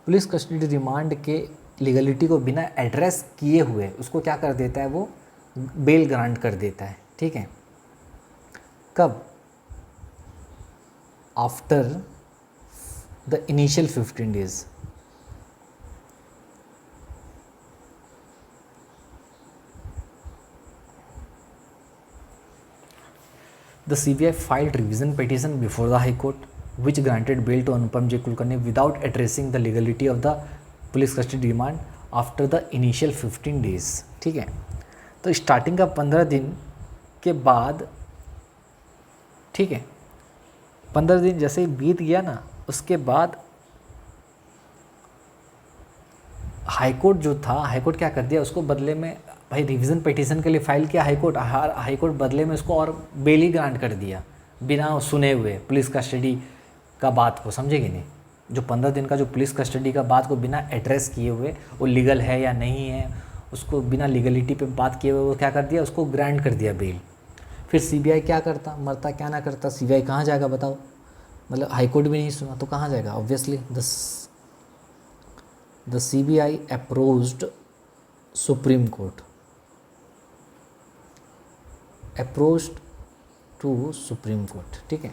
police custody remand के लीगलिटी को बिना एड्रेस किए हुए उसको क्या कर देता है, वो बेल ग्रांट कर देता है, ठीक है। कब? After the initial 15 days. The CBI filed revision petition before the High Court, which granted bail to Anupam J. Kulkarni without addressing the legality of the police custody remand after the initial 15 days। ठीक है, तो स्टार्टिंग का 15 दिन के बाद, ठीक है, 15 दिन जैसे ही बीत गया ना, उसके बाद हाईकोर्ट जो था, हाईकोर्ट क्या कर दिया, उसको बदले में भाई रिवीजन पिटीशन के लिए फाइल किया हाईकोर्ट, हाईकोर्ट बदले में उसको और बेल ही ग्रांट कर दिया बिना सुने हुए पुलिस कस्टडी का बात को, समझेगी नहीं? जो 15 दिन का जो पुलिस कस्टडी का बात को बिना एड्रेस किए हुए वो लीगल है या नहीं है, उसको बिना लीगलिटी पे बात किए हुए वो क्या कर दिया, उसको ग्रांट कर दिया बेल। फिर सीबीआई क्या करता, मरता क्या ना करता, सीबीआई कहाँ जाएगा बताओ? मतलब हाईकोर्ट भी नहीं सुना तो कहाँ जाएगा? Obviously the CBI approached Supreme Court, approached to Supreme Court. ठीक है,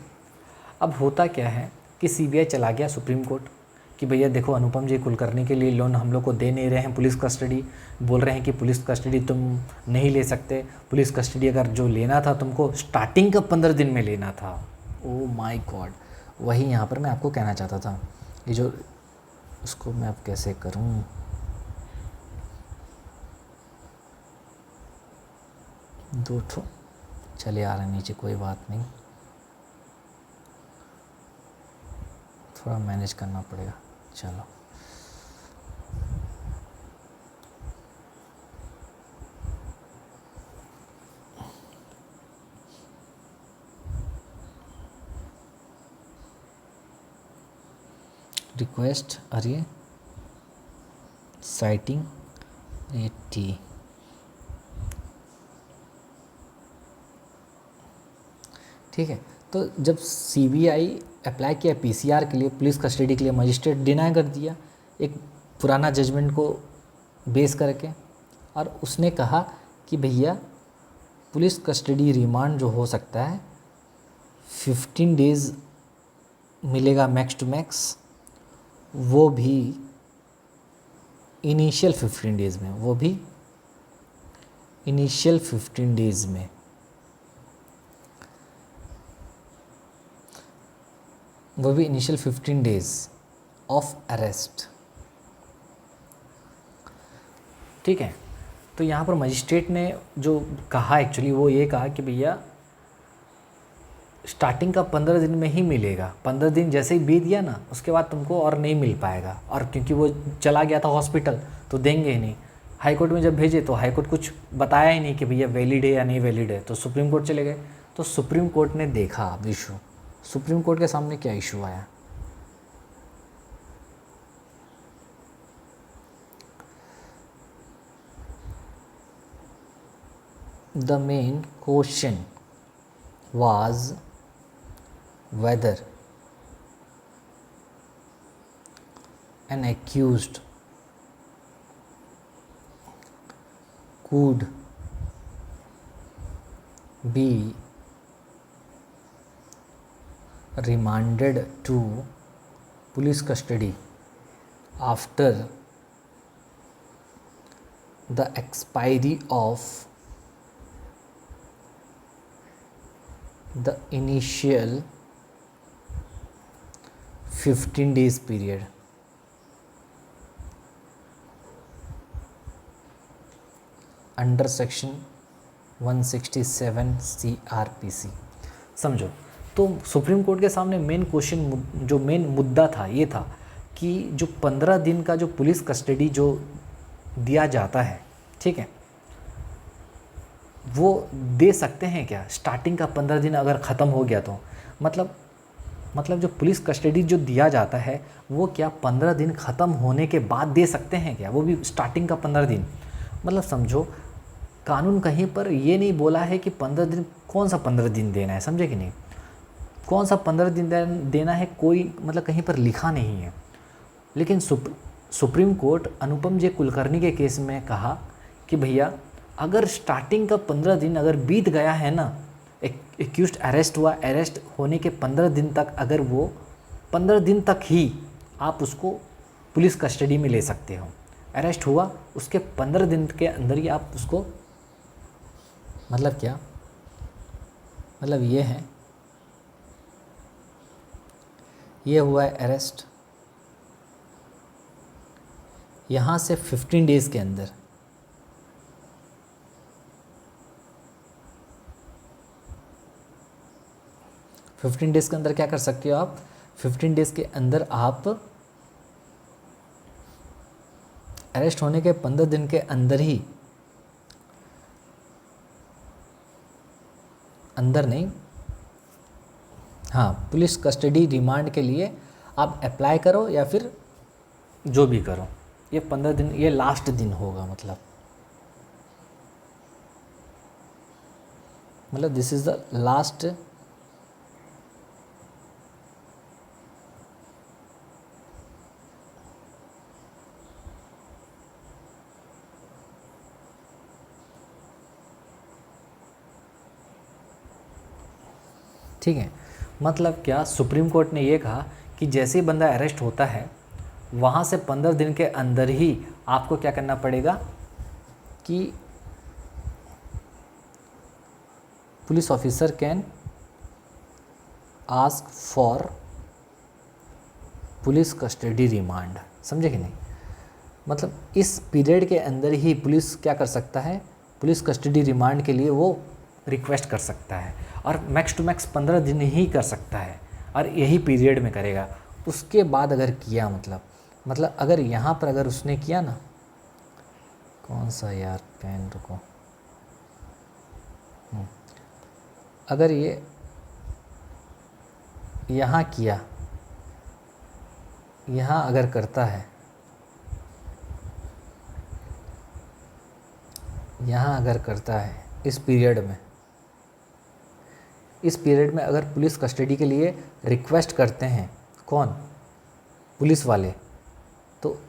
अब होता क्या है कि सीबीआई चला गया सुप्रीम कोर्ट कि भैया देखो अनुपम जी कुलकर्णी के लिए लोन हम लोग को दे नहीं रहे हैं, पुलिस कस्टडी बोल रहे हैं कि पुलिस कस्टडी तुम नहीं ले सकते, पुलिस कस्टडी अगर जो लेना था तुमको स्टार्टिंग का 15 दिन में लेना था। ओ माय गॉड, वही यहाँ पर मैं आपको कहना चाहता था, ये जो उसको मैं अब कैसे करूँ, दो ठो चले आ रहे हैं नीचे, कोई बात नहीं, थोड़ा मैनेज करना पड़ेगा। चलो रिक्वेस्ट, अरे साइटिंग टी, ठीक है। तो जब सीबीआई अप्लाई किया पीसीआर के लिए, पुलिस कस्टडी के लिए, मजिस्ट्रेट डिनाई कर दिया एक पुराना जजमेंट को बेस करके, और उसने कहा कि भैया पुलिस कस्टडी रिमांड जो हो सकता है 15 डेज़ मिलेगा मैक्स टू मैक्स, वो भी इनिशियल 15 डेज़ में, वो भी इनिशियल 15 डेज़ में। वो भी इनिशियल 15 डेज ऑफ अरेस्ट। ठीक है, तो यहाँ पर मजिस्ट्रेट ने जो कहा एक्चुअली वो ये कहा कि भैया स्टार्टिंग का 15 दिन में ही मिलेगा, 15 दिन जैसे ही बीत गया ना उसके बाद तुमको और नहीं मिल पाएगा, और क्योंकि वो चला गया था हॉस्पिटल तो देंगे ही नहीं। हाई कोर्ट में जब भेजे तो हाई कोर्ट कुछ बताया ही नहीं कि भैया वैलिड है या नहीं वैलिड है, तो सुप्रीम कोर्ट चले गए। तो सुप्रीम कोर्ट ने देखा अब इशू, सुप्रीम कोर्ट के सामने क्या इशू आया, the main question was whether an accused could be remanded to police custody after the expiry of the initial 15 days period under section 167 CRPC। समझो, तो सुप्रीम कोर्ट के सामने मेन क्वेश्चन, जो मेन मुद्दा था ये था कि जो 15 दिन का जो पुलिस कस्टडी जो दिया जाता है, ठीक है, वो दे सकते हैं क्या? स्टार्टिंग का 15 दिन अगर ख़त्म हो गया तो मतलब जो पुलिस कस्टडी जो दिया जाता है वो क्या 15 दिन ख़त्म होने के बाद दे सकते हैं क्या? वो भी स्टार्टिंग का 15 दिन। मतलब समझो, कानून कहीं पर ये नहीं बोला है कि 15 दिन, कौन सा 15 दिन देना है, समझे कि नहीं? कौन सा 15 दिन देना है, कोई मतलब कहीं पर लिखा नहीं है। लेकिन सुप्रीम कोर्ट अनुपम जे कुलकर्णी के केस में कहा कि भैया अगर स्टार्टिंग का 15 दिन अगर बीत गया है ना, एक्यूज्ड अरेस्ट हुआ, अरेस्ट होने के 15 दिन तक, अगर वो 15 दिन तक ही आप उसको पुलिस कस्टडी में ले सकते हो। अरेस्ट हुआ उसके 15 दिन के अंदर ही आप उसको, मतलब क्या, मतलब ये है, ये हुआ है अरेस्ट, यहाँ से 15 डेज़ के अंदर, के अंदर क्या कर सकते हो आप? 15 डेज़ के अंदर आप अरेस्ट होने के 15 दिन के अंदर ही, अंदर नहीं, हाँ, पुलिस कस्टडी रिमांड के लिए आप अप्लाई करो या फिर जो भी करो, ये 15 दिन, ये लास्ट दिन होगा। मतलब दिस इज़ द लास्ट ठीक है। मतलब क्या, सुप्रीम कोर्ट ने ये कहा कि जैसे ही बंदा अरेस्ट होता है वहाँ से 15 दिन के अंदर ही आपको क्या करना पड़ेगा कि police officer can ask for police custody remand. समझे कि नहीं? मतलब इस पीरियड के अंदर ही पुलिस क्या कर सकता है, पुलिस कस्टडी रिमांड के लिए वो रिक्वेस्ट कर सकता है, और मैक्स टू मैक्स 15 दिन ही कर सकता है, और यही पीरियड में करेगा। उसके बाद अगर किया, मतलब अगर यहाँ पर अगर उसने किया ना, कौन सा यार पेन, रुको, अगर ये यहाँ किया, यहाँ अगर करता है, यहाँ अगर करता है इस पीरियड में अगर पुलिस कस्टडी के लिए रिक्वेस्ट करते हैं, कौन, पुलिस वाले, तो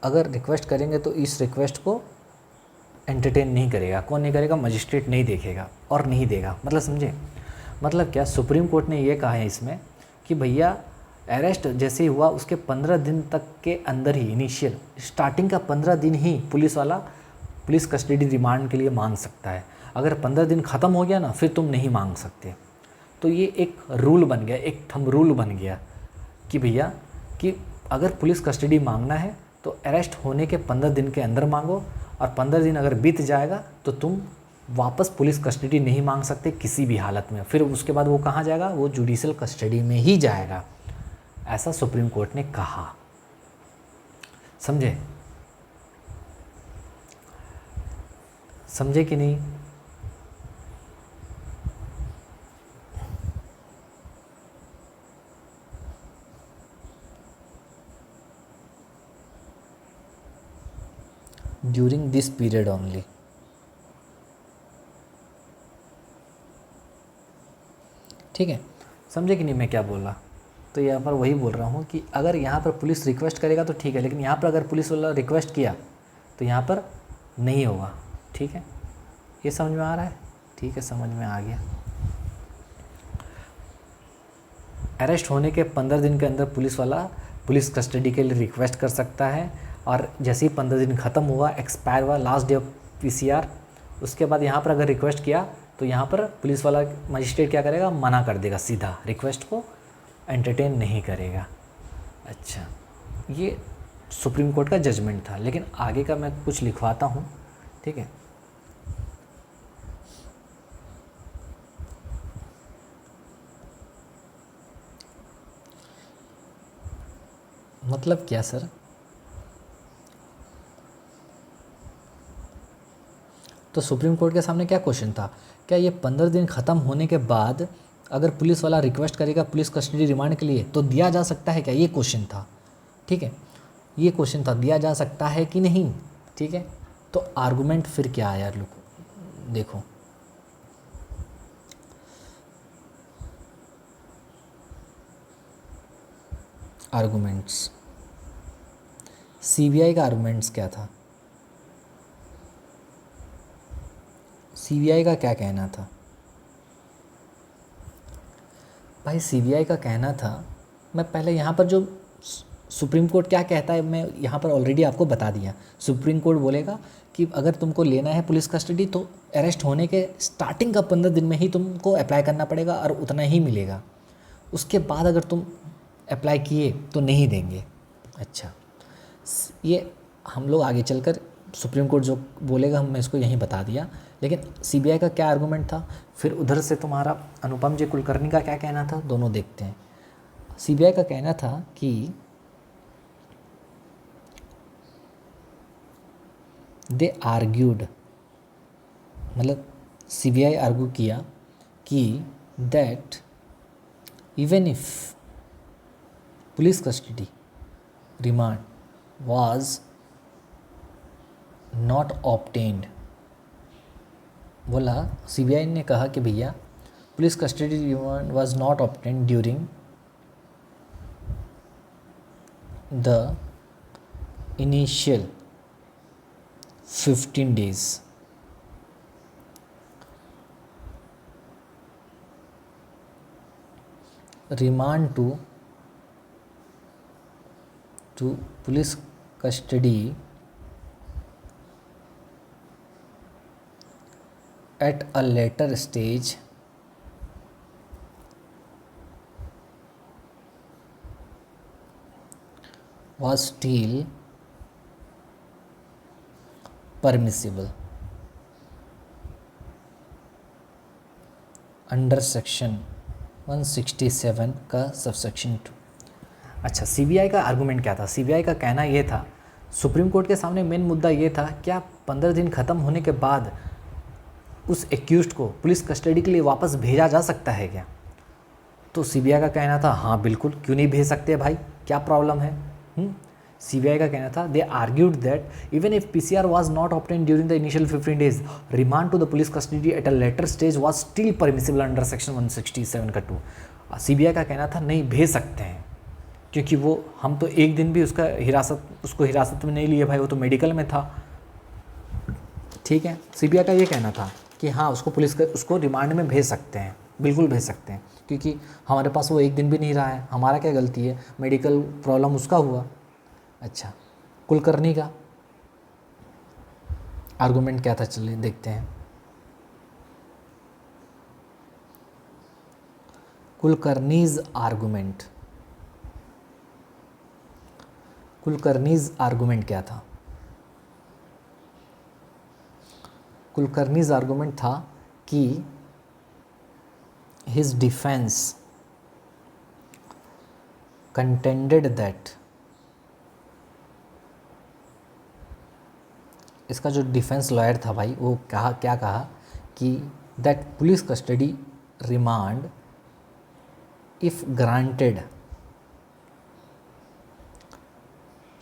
अगर रिक्वेस्ट करेंगे तो इस रिक्वेस्ट को एंटरटेन नहीं करेगा। कौन नहीं करेगा? मजिस्ट्रेट नहीं देखेगा और नहीं देगा। मतलब समझे? मतलब क्या, सुप्रीम कोर्ट ने ये कहा है इसमें कि भैया अरेस्ट जैसे ही हुआ उसके 15 दिन तक के अंदर ही, इनिशियल स्टार्टिंग का 15 दिन ही पुलिस वाला पुलिस कस्टडी रिमांड के लिए मांग सकता है। अगर 15 दिन ख़त्म हो गया ना, फिर तुम नहीं मांग सकते। तो ये एक रूल बन गया, एक थंब रूल बन गया कि भैया कि अगर पुलिस कस्टडी मांगना है तो अरेस्ट होने के 15 दिन के अंदर मांगो, और 15 दिन अगर बीत जाएगा तो तुम वापस पुलिस कस्टडी नहीं मांग सकते किसी भी हालत में। फिर उसके बाद वो कहाँ जाएगा? वो जुडिशियल कस्टडी में ही जाएगा। ऐसा सुप्रीम कोर्ट ने कहा। समझे? समझे कि नहीं? During this period only. ठीक है, समझे कि नहीं मैं क्या बोल रहा? तो यहाँ पर वही बोल रहा हूँ कि अगर यहाँ पर पुलिस रिक्वेस्ट करेगा तो ठीक है, लेकिन यहाँ पर अगर पुलिस वाला रिक्वेस्ट किया तो यहाँ पर नहीं होगा। ठीक है, ये समझ में आ रहा है? ठीक है, समझ में आ गया। अरेस्ट होने के 15 दिन के अंदर पुलिस वाला पुलिस कस्टडी के लिए रिक्वेस्ट कर सकता है, और जैसे ही 15 दिन ख़त्म हुआ, एक्सपायर हुआ, लास्ट डे ऑफ पीसीआर, उसके बाद यहाँ पर अगर रिक्वेस्ट किया तो यहाँ पर पुलिस वाला मजिस्ट्रेट क्या करेगा? मना कर देगा, सीधा रिक्वेस्ट को एंटरटेन नहीं करेगा। अच्छा, ये सुप्रीम कोर्ट का जजमेंट था, लेकिन आगे का मैं कुछ लिखवाता हूँ। ठीक है, मतलब क्या सर? तो सुप्रीम कोर्ट के सामने क्या क्वेश्चन था? क्या ये 15 दिन ख़त्म होने के बाद अगर पुलिस वाला रिक्वेस्ट करेगा पुलिस कस्टडी रिमांड के लिए तो दिया जा सकता है क्या? ये क्वेश्चन था। ठीक है, ये क्वेश्चन था, दिया जा सकता है कि नहीं। ठीक है, तो आर्गूमेंट फिर क्या आया लोग देखो, आर्गूमेंट्स, सीबीआई का आर्गूमेंट्स क्या था? सीबीआई का क्या कहना था भाई? सीबीआई का कहना था, मैं पहले यहाँ पर जो सुप्रीम कोर्ट क्या कहता है मैं यहाँ पर ऑलरेडी आपको बता दिया। सुप्रीम कोर्ट बोलेगा कि अगर तुमको लेना है पुलिस कस्टडी तो अरेस्ट होने के स्टार्टिंग का 15 दिन में ही तुमको अप्लाई करना पड़ेगा और उतना ही मिलेगा। उसके बाद अगर तुम अप्लाई किए तो नहीं देंगे। अच्छा, ये हम लोग आगे चलकर सुप्रीम कोर्ट जो बोलेगा मैं इसको यहीं बता दिया। लेकिन सीबीआई का क्या आर्गूमेंट था, फिर उधर से तुम्हारा अनुपम जी कुलकर्णी का क्या कहना था, दोनों देखते हैं। सीबीआई का कहना था कि दे आर्ग्यूड, मतलब सीबीआई आर्ग्यू किया कि that even if police custody remand was not obtained, बोला सीबीआई ने कहा कि भैया police custody remand was not obtained during the initial 15 days remand to police custody at a later stage was still permissible under section 167 का सबसेक्शन 2। अच्छा, सीबीआई का आर्गूमेंट क्या था? सीबीआई का कहना ये था, सुप्रीम कोर्ट के सामने मेन मुद्दा ये था, क्या 15 दिन ख़त्म होने के बाद उस एक्यूज्ड को पुलिस कस्टडी के लिए वापस भेजा जा सकता है क्या? तो सीबीआई का कहना था हाँ बिल्कुल, क्यों नहीं भेज सकते भाई, क्या प्रॉब्लम है? सीबीआई का कहना था, they argued that even if PCR was not obtained during the initial 15 days, remand to the police custody at a later stage was still permissible under section 167 का 2। सीबीआई का कहना था नहीं भेज सकते हैं, क्योंकि वो हम तो एक दिन भी उसको हिरासत में नहीं लिए भाई, वो तो मेडिकल में था। ठीक है, सीबीआई का ये कहना था कि हाँ उसको रिमांड में भेज सकते हैं, बिल्कुल भेज सकते हैं, क्योंकि हमारे पास वो एक दिन भी नहीं रहा है, हमारा क्या गलती है, मेडिकल प्रॉब्लम उसका हुआ। अच्छा, कुलकर्णी का आर्गुमेंट क्या था, चलिए देखते हैं। कुलकर्नीज आर्गुमेंट क्या था? कुलकर्नीज आर्गुमेंट था कि हिज डिफेंस कंटेंडेड दैट, इसका जो डिफेंस लॉयर था भाई वो क्या कहा कि that police custody remand if granted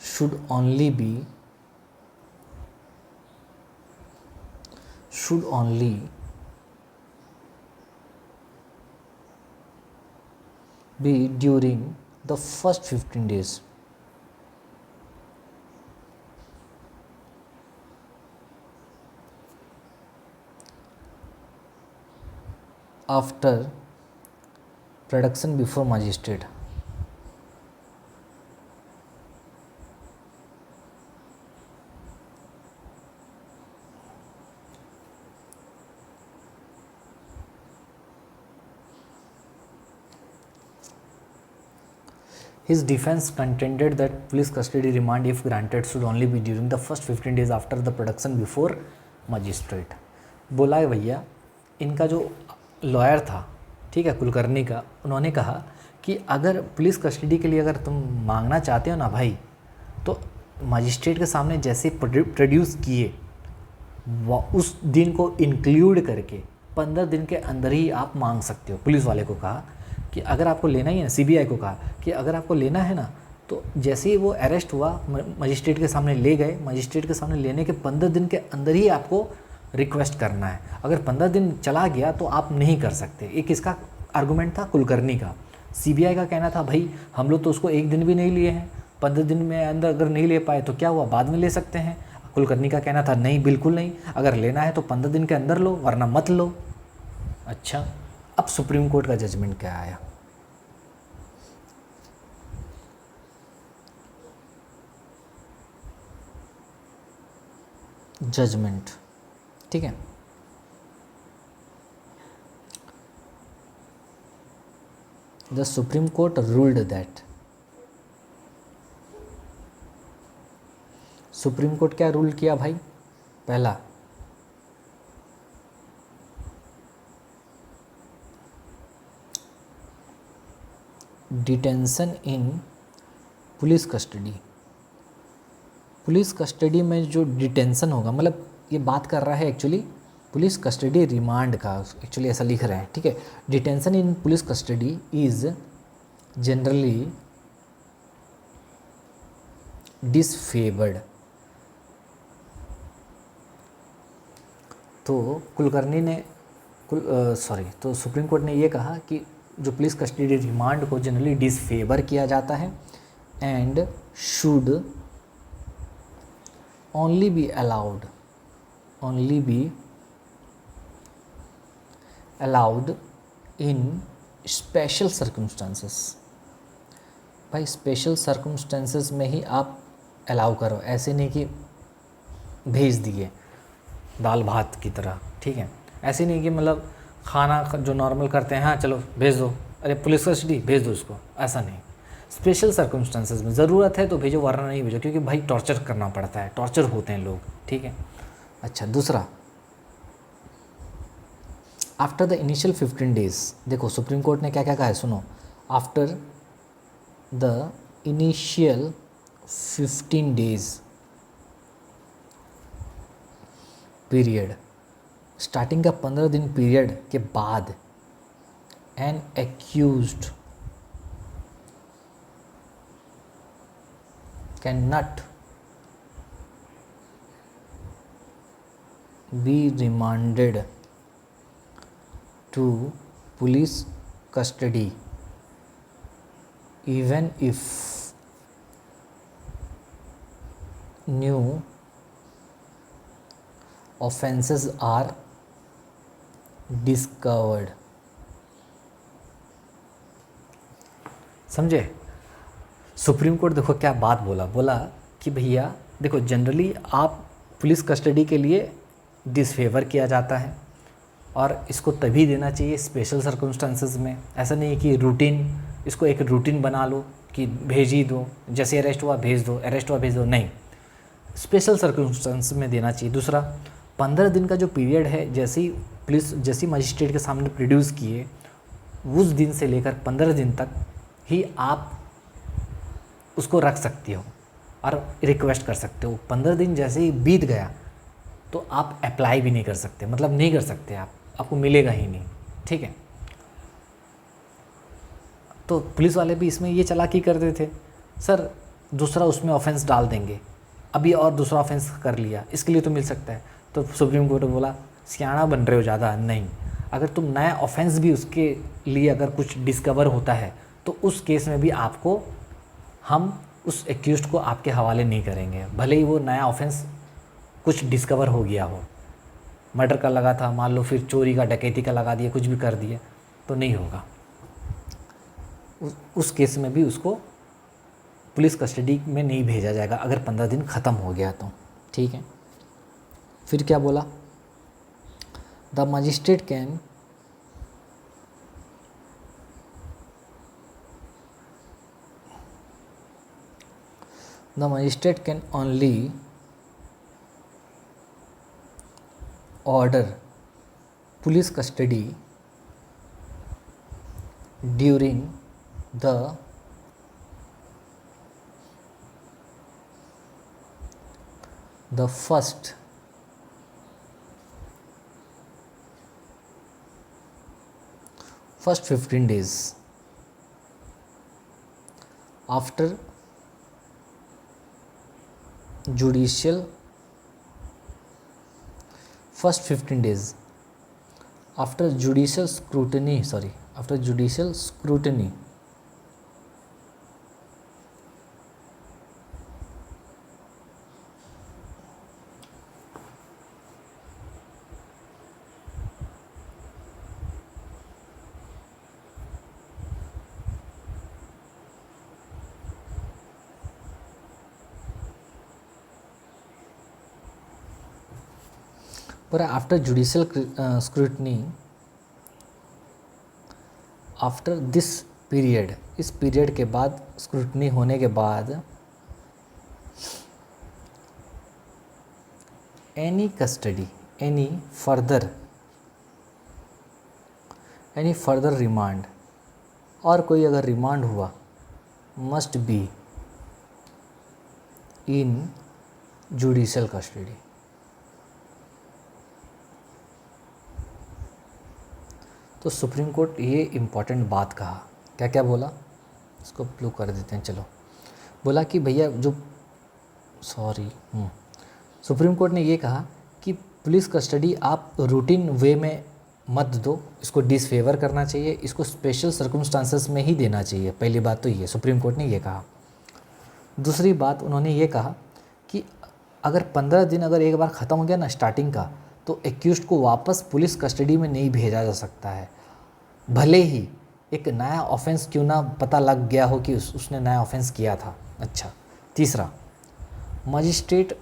should only be should only be during the first 15 days after production before magistrate. His defense contended that police custody remand, if granted, should only be during the first 15 days after the production before magistrate. बोला है भैया, इनका जो लॉयर था, ठीक है, कुलकर्णी का, उन्होंने कहा कि अगर पुलिस कस्टडी के लिए अगर तुम मांगना चाहते हो ना भाई, तो मजिस्ट्रेट के सामने जैसे प्रोड्यूस किए उस दिन को इंक्लूड करके 15 दिन के अंदर ही आप मांग सकते हो। पुलिस वाले को कहा कि अगर आपको लेना ही है, सीबीआई को कहा कि अगर आपको लेना है ना, तो जैसे ही वो अरेस्ट हुआ मजिस्ट्रेट के सामने ले गए, मजिस्ट्रेट के सामने लेने के 15 दिन के अंदर ही आपको रिक्वेस्ट करना है। अगर 15 दिन चला गया तो आप नहीं कर सकते। एक इसका आर्गूमेंट था कुलकर्णी का। सीबीआई का कहना था भाई हम लोग तो उसको एक दिन भी नहीं लिए हैं, 15 दिन में अंदर अगर नहीं ले पाए तो क्या हुआ, बाद में ले सकते हैं। कुलकर्णी का कहना था नहीं, बिल्कुल नहीं, अगर लेना है तो 15 दिन के अंदर लो, वरना मत लो। अच्छा, अब सुप्रीम कोर्ट का जजमेंट क्या आया? जजमेंट, ठीक है, the supreme court ruled that, supreme court क्या रूल किया भाई? पहला, detention in police custody. Police custody में जो डिटेंशन होगा, मतलब ये बात कर रहा है एक्चुअली पुलिस कस्टडी रिमांड का, एक्चुअली ऐसा लिख रहे हैं, ठीक है। Detention in police custody is generally disfavoured. तो कुलकर्णी ने तो सुप्रीम कोर्ट ने ये कहा कि जो पुलिस कस्टडी रिमांड को जनरली डिसफेवर किया जाता है and should only be allowed in special circumstances। भाई स्पेशल सर्कमस्टेंसेस में ही आप अलाउ करो, ऐसे नहीं कि भेज दिए दाल भात की तरह, ठीक है। ऐसे नहीं कि मतलब खाना जो नॉर्मल करते हैं, हाँ चलो भेज दो, अरे पुलिस कस्टडी भेज दो उसको, ऐसा नहीं। स्पेशल सर्कमस्टेंसेस में ज़रूरत है तो भेजो, वरना नहीं भेजो, क्योंकि भाई टॉर्चर करना पड़ता है, टॉर्चर होते हैं लोग, ठीक है। अच्छा, दूसरा, आफ्टर द इनिशियल 15 डेज, देखो सुप्रीम कोर्ट ने क्या क्या कहा है, सुनो। After the initial 15 days period, starting का 15 दिन पीरियड के बाद N accused cannot be remanded to police custody even if new offenses are discovered। समझे? सुप्रीम कोर्ट देखो क्या बात बोला कि भैया देखो जनरली आप पुलिस कस्टडी के लिए डिसफेवर किया जाता है और इसको तभी देना चाहिए स्पेशल सर्कमस्टांसेस में। ऐसा नहीं है कि रूटीन, इसको एक रूटीन बना लो कि भेज ही दो, जैसे अरेस्ट हुआ भेज दो, अरेस्ट हुआ भेज दो, नहीं, स्पेशल सर्कमस्टांस में देना चाहिए। दूसरा, 15 दिन का जो पीरियड है, जैसी मजिस्ट्रेट के सामने प्रोड्यूस किए उस दिन से लेकर 15 दिन तक ही आप उसको रख सकती हो और रिक्वेस्ट कर सकते हो। 15 दिन जैसे ही बीत गया तो आप अप्लाई भी नहीं कर सकते, मतलब नहीं कर सकते, आपको मिलेगा ही नहीं, ठीक है। तो पुलिस वाले भी इसमें ये चालाकी करते थे, सर दूसरा उसमें ऑफेंस डाल देंगे, अभी और दूसरा ऑफेंस कर लिया, इसके लिए तो मिल सकता है। तो सुप्रीम कोर्ट ने बोला सियाना बन रहे हो ज़्यादा, नहीं। अगर तुम नया ऑफेंस भी उसके लिए अगर कुछ डिस्कवर होता है तो उस केस में भी आपको हम उस एक्यूज्ड को आपके हवाले नहीं करेंगे, भले ही वो नया ऑफेंस कुछ डिस्कवर हो गया हो। मर्डर का लगा था, मान लो फिर चोरी का, डकैती का लगा दिया, कुछ भी कर दिया, तो नहीं होगा। उस केस में भी उसको पुलिस कस्टडी में नहीं भेजा जाएगा अगर 15 दिन ख़त्म हो गया तो, ठीक है। फिर क्या बोला, the magistrate can only order police custody during the first first 15 days after judicial first 15 days after judicial scrutiny पर after judicial scrutiny, after this period, इस पीरियड के बाद, स्क्रूटनी होने के बाद, any custody, any further remand, और कोई अगर रिमांड हुआ, must be in judicial custody. तो सुप्रीम कोर्ट ये इम्पॉर्टेंट बात कहा, क्या क्या बोला, इसको ब्लू कर देते हैं, चलो। बोला कि भैया सुप्रीम कोर्ट ने ये कहा कि पुलिस कस्टडी आप रूटीन वे में मत दो, इसको डिसफेवर करना चाहिए, इसको स्पेशल सर्कमस्टांसेस में ही देना चाहिए। पहली बात तो ये सुप्रीम कोर्ट ने ये कहा। दूसरी बात उन्होंने ये कहा कि अगर 15 दिन अगर एक बार ख़त्म हो गया ना स्टार्टिंग का, तो एक्यूज्ड को वापस पुलिस कस्टडी में नहीं भेजा जा सकता है, भले ही एक नया ऑफेंस क्यों ना पता लग गया हो कि उसने नया ऑफेंस किया था। अच्छा, तीसरा, मजिस्ट्रेट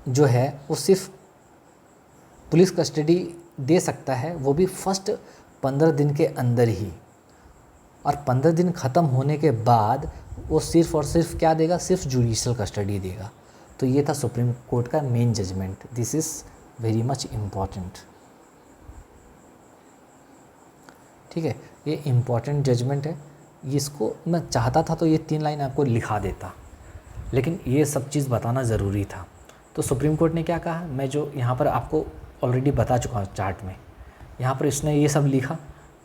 जो है वो सिर्फ पुलिस कस्टडी दे सकता है, वो भी फर्स्ट 15 दिन के अंदर ही, और 15 दिन ख़त्म होने के बाद वो सिर्फ और सिर्फ क्या देगा, सिर्फ जुडिशियल कस्टडी देगा। तो ये था सुप्रीम कोर्ट का main judgment. This is very much important, ठीक है, ये इम्पॉर्टेंट जजमेंट है। इसको मैं चाहता था तो ये 3 लाइन आपको लिखा देता, लेकिन ये सब चीज़ बताना ज़रूरी था। तो सुप्रीम कोर्ट ने क्या कहा, मैं जो यहाँ पर आपको ऑलरेडी बता चुका हूँ चार्ट में, यहाँ पर इसने ये सब लिखा।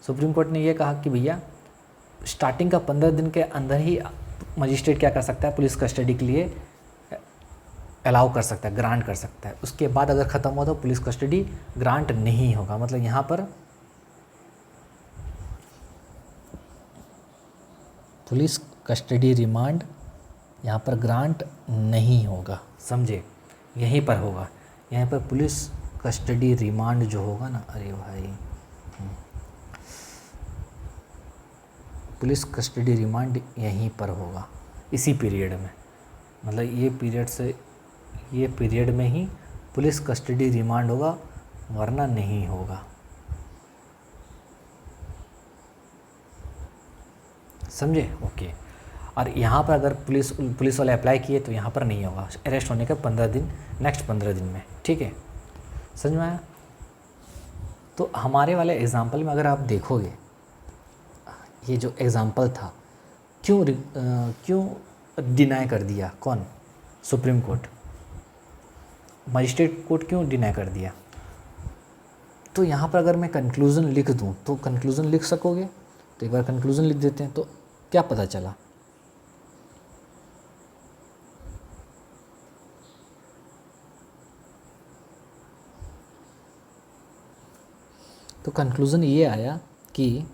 सुप्रीम कोर्ट ने ये कहा कि भैया स्टार्टिंग का 15 दिन के अंदर ही मजिस्ट्रेट क्या कर सकता है, पुलिस कस्टडी के लिए अलाउ कर सकता है, ग्रांट कर सकता है। उसके बाद अगर ख़त्म हुआ तो पुलिस कस्टडी ग्रांट नहीं होगा, मतलब यहाँ पर पुलिस कस्टडी रिमांड यहाँ पर ग्रांट नहीं होगा, समझे, यहीं पर होगा। यहाँ पर पुलिस कस्टडी रिमांड जो होगा ना, अरे भाई, पुलिस कस्टडी रिमांड यहीं पर होगा, इसी पीरियड में, मतलब ये पीरियड में ही पुलिस कस्टडी रिमांड होगा, वरना नहीं होगा, समझे, ओके। और यहाँ पर अगर पुलिस वाले अप्लाई किए तो यहाँ पर नहीं होगा, अरेस्ट होने के 15 दिन, नेक्स्ट 15 दिन में, ठीक है, समझ में आया। तो हमारे वाले एग्ज़ाम्पल में अगर आप देखोगे, ये जो एग्ज़ाम्पल था, क्यों डिनाई कर दिया, कौन, सुप्रीम कोर्ट, मजिस्ट्रेट कोर्ट क्यों डिनाई कर दिया। तो यहाँ पर अगर मैं कंक्लूज़न लिख दूँ तो कंक्लूज़न लिख सकोगे, तो एक बार कंक्लूज़न लिख देते हैं। तो क्या पता चला, तो कंक्लूज़न ये आया कि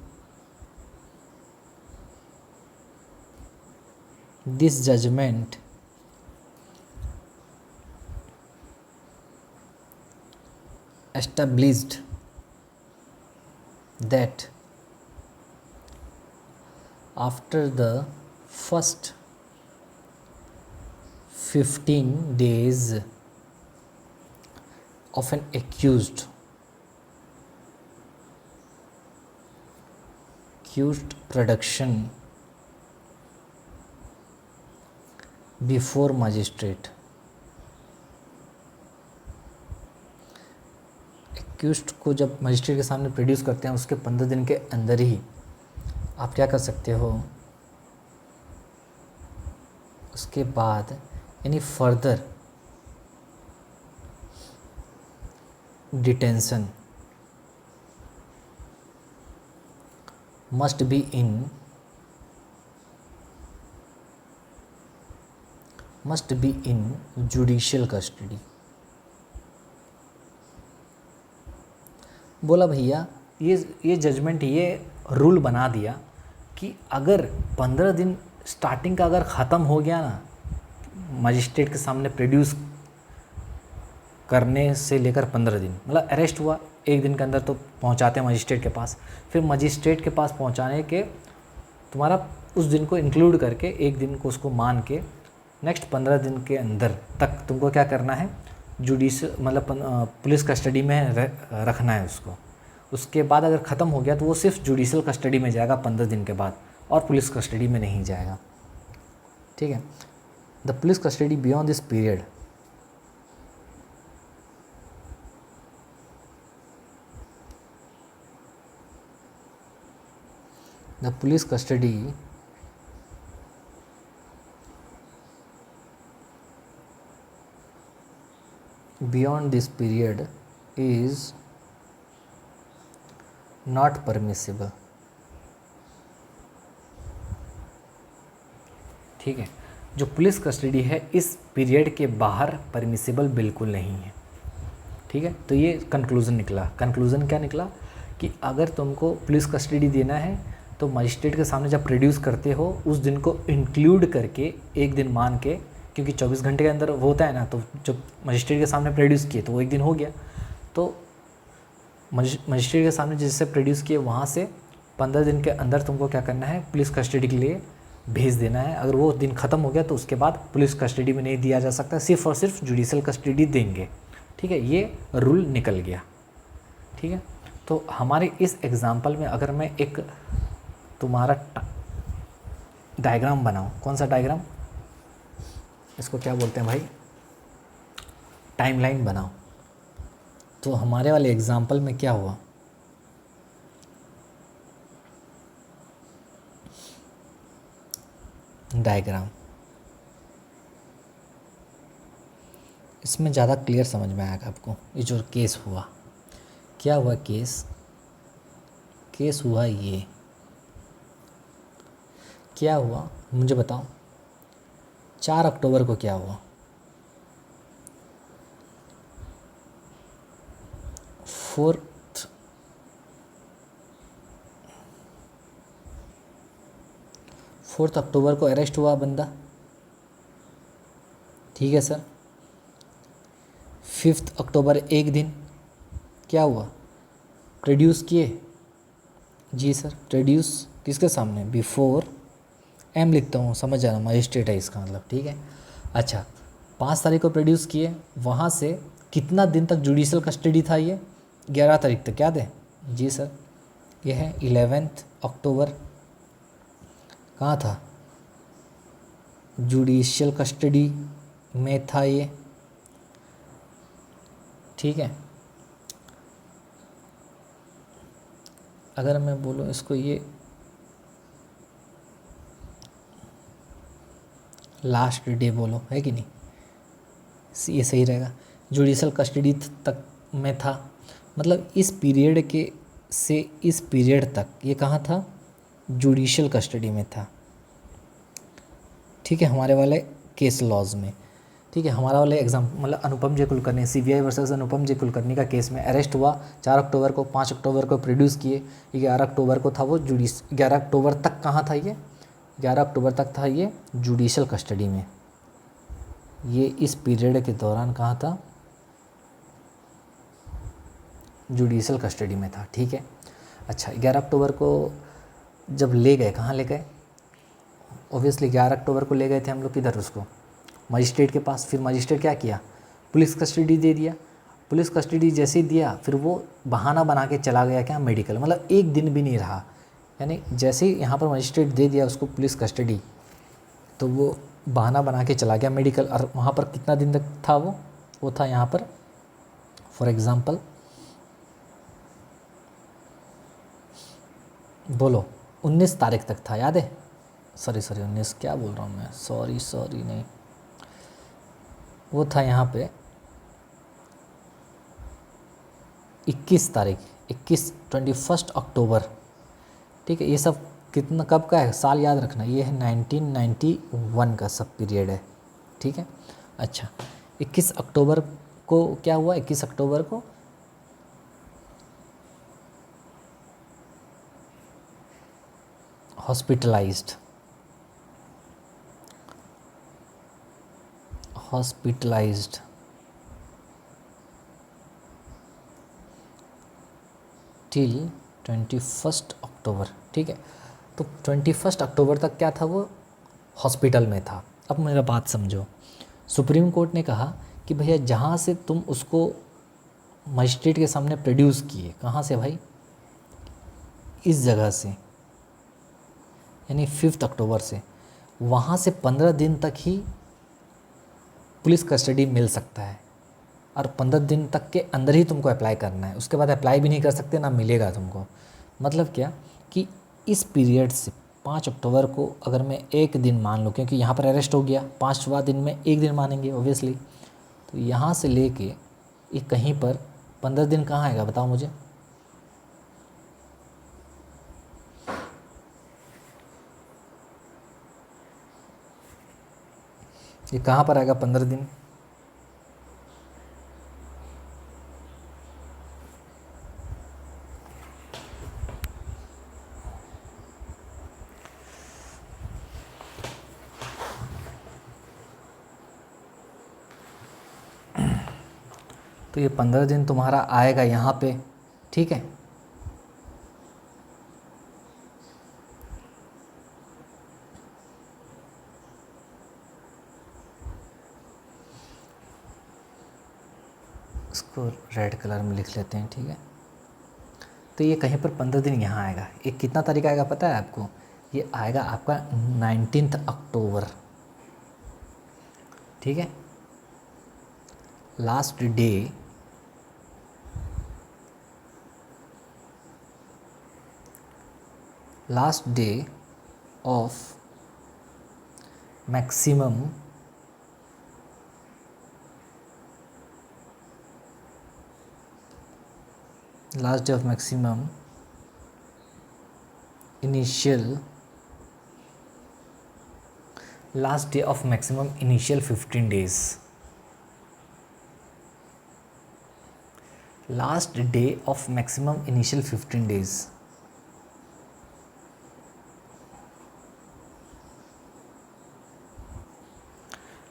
this judgment established that after the first 15 days of an accused production before magistrate, accused को जब मजिस्ट्रेट के सामने प्रोड्यूस करते हैं उसके 15 दिन के अंदर ही आप क्या कर सकते हो, उसके बाद any further detention must be in judicial custody. बोला भैया ये जजमेंट ये रूल बना दिया कि अगर 15 दिन स्टार्टिंग का अगर ख़त्म हो गया ना, मजिस्ट्रेट के सामने प्रोड्यूस करने से लेकर 15 दिन, मतलब अरेस्ट हुआ एक दिन के अंदर तो पहुंचाते हैं मजिस्ट्रेट के पास, फिर मजिस्ट्रेट के पास पहुंचाने के तुम्हारा उस दिन को इंक्लूड करके एक दिन को उसको मान के नेक्स्ट 15 दिन के अंदर तक तुमको क्या करना है, जुडिशियल मतलब पुलिस कस्टडी में रखना है उसको। उसके बाद अगर ख़त्म हो गया तो वो सिर्फ जुडिशियल कस्टडी में जाएगा 15 दिन के बाद, और पुलिस कस्टडी में नहीं जाएगा। ठीक है। The police custody beyond this period the police custody beyond this period is not permissible। ठीक है, जो पुलिस कस्टडी है इस पीरियड के बाहर परमिसिबल बिल्कुल नहीं है। ठीक है, तो ये कंक्लूज़न निकला। कंक्लूज़न क्या निकला कि अगर तुमको पुलिस कस्टडी देना है तो मजिस्ट्रेट के सामने जब प्रोड्यूस करते हो उस दिन को इंक्लूड करके एक दिन मान के, क्योंकि 24 घंटे के अंदर होता है ना, तो जब मजिस्ट्रेट के सामने प्रोड्यूस किए तो वो एक दिन हो गया, तो मजिस्ट्रेट के सामने जिससे प्रोड्यूस किए वहाँ से 15 दिन के अंदर तुमको क्या करना है, पुलिस कस्टडी के लिए भेज देना है। अगर वो दिन ख़त्म हो गया तो उसके बाद पुलिस कस्टडी में नहीं दिया जा सकता, सिर्फ और सिर्फ जुडिशियल कस्टडी देंगे। ठीक है, ये रूल निकल गया। ठीक है, तो हमारे इस एग्ज़ाम्पल में अगर मैं एक तुम्हारा डायग्राम बनाऊँ, कौन सा डायग्राम, इसको क्या बोलते हैं भाई, टाइमलाइन बनाओ, तो हमारे वाले एग्जाम्पल में क्या हुआ, डायग्राम, इसमें ज़्यादा क्लियर समझ में आएगा आपको। ये जो केस हुआ, क्या हुआ, केस हुआ, ये क्या हुआ मुझे बताओ। 4 अक्टूबर को क्या हुआ, 4 अक्टूबर को अरेस्ट हुआ बंदा। ठीक है सर। 5 अक्टूबर एक दिन क्या हुआ, प्रोड्यूस किए। जी सर, प्रोड्यूस किसके सामने, बिफोर, एम लिखता हूँ, समझ जाना, मजिस्ट्रेट है इसका मतलब। ठीक है, अच्छा 5 तारीख को प्रोड्यूस किए, वहाँ से कितना दिन तक जुडिशियल कस्टडी था, ये 11 तारीख तक, याद है। जी सर, ये है 11 अक्टूबर, कहाँ था, जुडिशियल कस्टडी में था ये। ठीक है, अगर मैं बोलूँ इसको, ये लास्ट डे बोलो, है कि नहीं, ये सही रहेगा। जुडिशियल कस्टडी तक में था, मतलब इस पीरियड के से इस पीरियड तक ये कहाँ था, जुडिशियल कस्टडी में था। ठीक है, हमारे वाले केस लॉज में। ठीक है। हमारा वाले एग्जाम मतलब अनुपम जे कुलकर्णी, CBI वर्सेस अनुपम जे कुलकर्णी का केस में अरेस्ट हुआ 4 अक्टूबर को, 5 अक्टूबर को प्रोड्यूस किए, 11 अक्टूबर को था वो 11 अक्टूबर तक कहाँ था ये, 11 अक्टूबर तक था ये जुडिशल कस्टडी में। ये इस पीरियड के दौरान कहाँ था, जुडिशल कस्टडी में था। ठीक है। अच्छा, 11 अक्टूबर को जब ले गए, कहाँ ले गए, ऑब्वियसली 11 अक्टूबर को ले गए थे हम लोग किधर, उसको मजिस्ट्रेट के पास। फिर मजिस्ट्रेट क्या किया, पुलिस कस्टडी दे दिया। पुलिस कस्टडी जैसे ही दिया फिर वो बहाना बना के चला गया क्या, मेडिकल, मतलब एक दिन भी नहीं रहा। यानी जैसे ही यहाँ पर मजिस्ट्रेट दे दिया उसको पुलिस कस्टडी, तो वो बहाना बना के चला गया मेडिकल। और वहाँ पर कितना दिन तक था वो था यहाँ पर फॉर एग्ज़ाम्पल बोलो 19 तारीख तक था, याद है, सॉरी 19 क्या बोल रहा हूँ मैं, सॉरी नहीं, वो था यहाँ पे 21 तारीख, 21 अक्टूबर। ठीक है। ये सब कितना कब का है, साल याद रखना, ये है 1991 का सब पीरियड है। ठीक है। अच्छा, 21 अक्टूबर को क्या हुआ, 21 अक्टूबर को हॉस्पिटलाइज्ड टिल 21 अक्टूबर। ठीक है। तो 21 अक्टूबर तक क्या था, वो हॉस्पिटल में था। अब मेरा बात समझो, सुप्रीम कोर्ट ने कहा कि भैया जहाँ से तुम उसको मजिस्ट्रेट के सामने प्रोड्यूस किए, कहाँ से भाई, इस जगह से, यानी 5 अक्टूबर से, वहाँ से 15 दिन तक ही पुलिस कस्टडी मिल सकता है। और 15 दिन तक के अंदर ही तुमको अप्लाई करना है, उसके बाद अप्लाई भी नहीं कर सकते, ना मिलेगा तुमको। मतलब क्या कि इस पीरियड से 5 अक्टूबर को अगर मैं एक दिन मान लूँ, क्योंकि यहाँ पर अरेस्ट हो गया, 5वां दिन में एक दिन मानेंगे ऑब्वियसली, तो यहाँ से लेके ये कहीं पर 15 दिन कहाँ आएगा बताओ मुझे, ये कहाँ पर आएगा 15 दिन, तो ये 15 दिन तुम्हारा आएगा यहाँ पे। ठीक है। इसको रेड कलर में लिख लेते हैं। ठीक है। तो ये कहीं पर 15 दिन यहाँ आएगा। ये कितना तारीख आएगा पता है आपको, ये आएगा आपका 19 अक्टूबर। ठीक है। Last day of maximum last day of maximum initial 15 days, last day of maximum initial 15 days,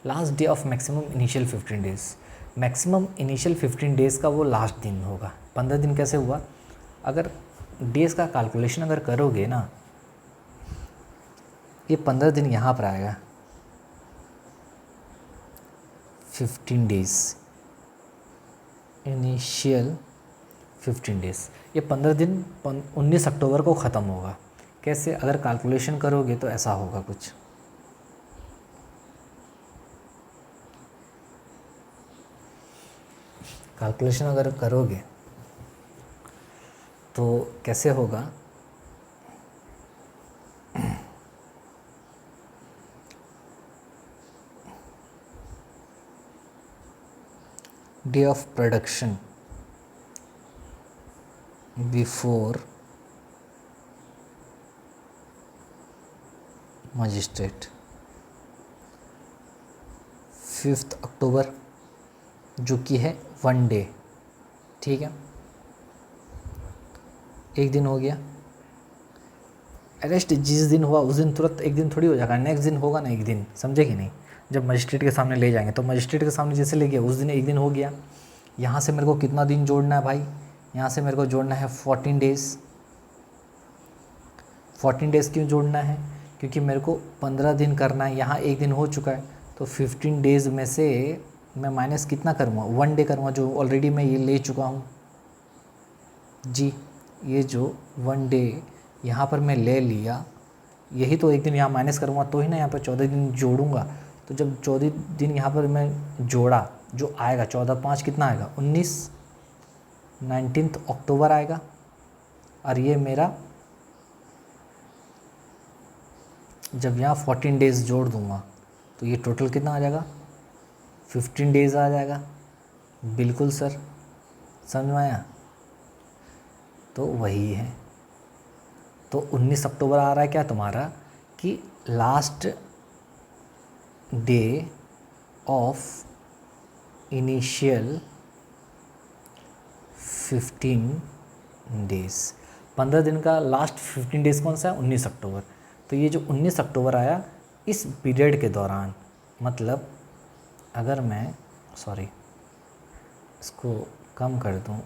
last day of maximum initial 15 days, maximum initial 15 days का वो लास्ट दिन होगा। 15 दिन कैसे हुआ, अगर डेज़ का कैलकुलेशन अगर करोगे ना, ये 15 दिन यहाँ पर आएगा, 15 डेज़, इनिशियल 15 डेज़, ये 15 दिन 19 अक्टूबर को ख़त्म होगा। कैसे, अगर कैलकुलेशन करोगे तो ऐसा होगा कुछ, कैलकुलेशन अगर करोगे तो कैसे होगा, day of production before magistrate 5 अक्टूबर जो कि है 1 डे, ठीक है, एक दिन हो गया। अरेस्ट जिस दिन हुआ उस दिन तुरंत एक दिन थोड़ी हो जाएगा, नेक्स्ट दिन होगा ना एक दिन, समझे कि नहीं। जब मजिस्ट्रेट के सामने ले जाएंगे तो मजिस्ट्रेट के सामने जैसे ले गया उस दिन एक दिन हो गया। यहाँ से मेरे को कितना दिन जोड़ना है भाई, यहाँ से मेरे को जोड़ना है 14 डेज़। 14 डेज़ क्यों जोड़ना है, क्योंकि मेरे को 15 दिन करना है, यहाँ एक दिन हो चुका है, तो 15 डेज़ में से मैं माइनस कितना करूँगा, 1 डे करूँगा, जो ऑलरेडी मैं ये ले चुका हूँ जी। ये जो 1 डे यहाँ पर मैं ले लिया, यही तो एक दिन यहाँ माइनस करूँगा तो ही ना यहाँ पर 14 दिन जोड़ूंगा। तो जब 14 दिन यहाँ पर मैं जोड़ा, जो आएगा 14×5 कितना आएगा 19, 19 अक्टूबर आएगा। और ये मेरा जब यहाँ 14 डेज़ जोड़ दूँगा तो ये टोटल कितना आ जाएगा 15 डेज़ आ जाएगा। बिल्कुल सर, समझ में आया। तो वही है, तो 19 अक्टूबर आ रहा है क्या तुम्हारा कि last day of initial 15 days. 15 दिन का लास्ट 15 डेज़ कौन सा है, 19 अक्टूबर। तो ये जो 19 अक्टूबर आया इस पीरियड के दौरान, मतलब अगर मैं इसको कम कर दूं,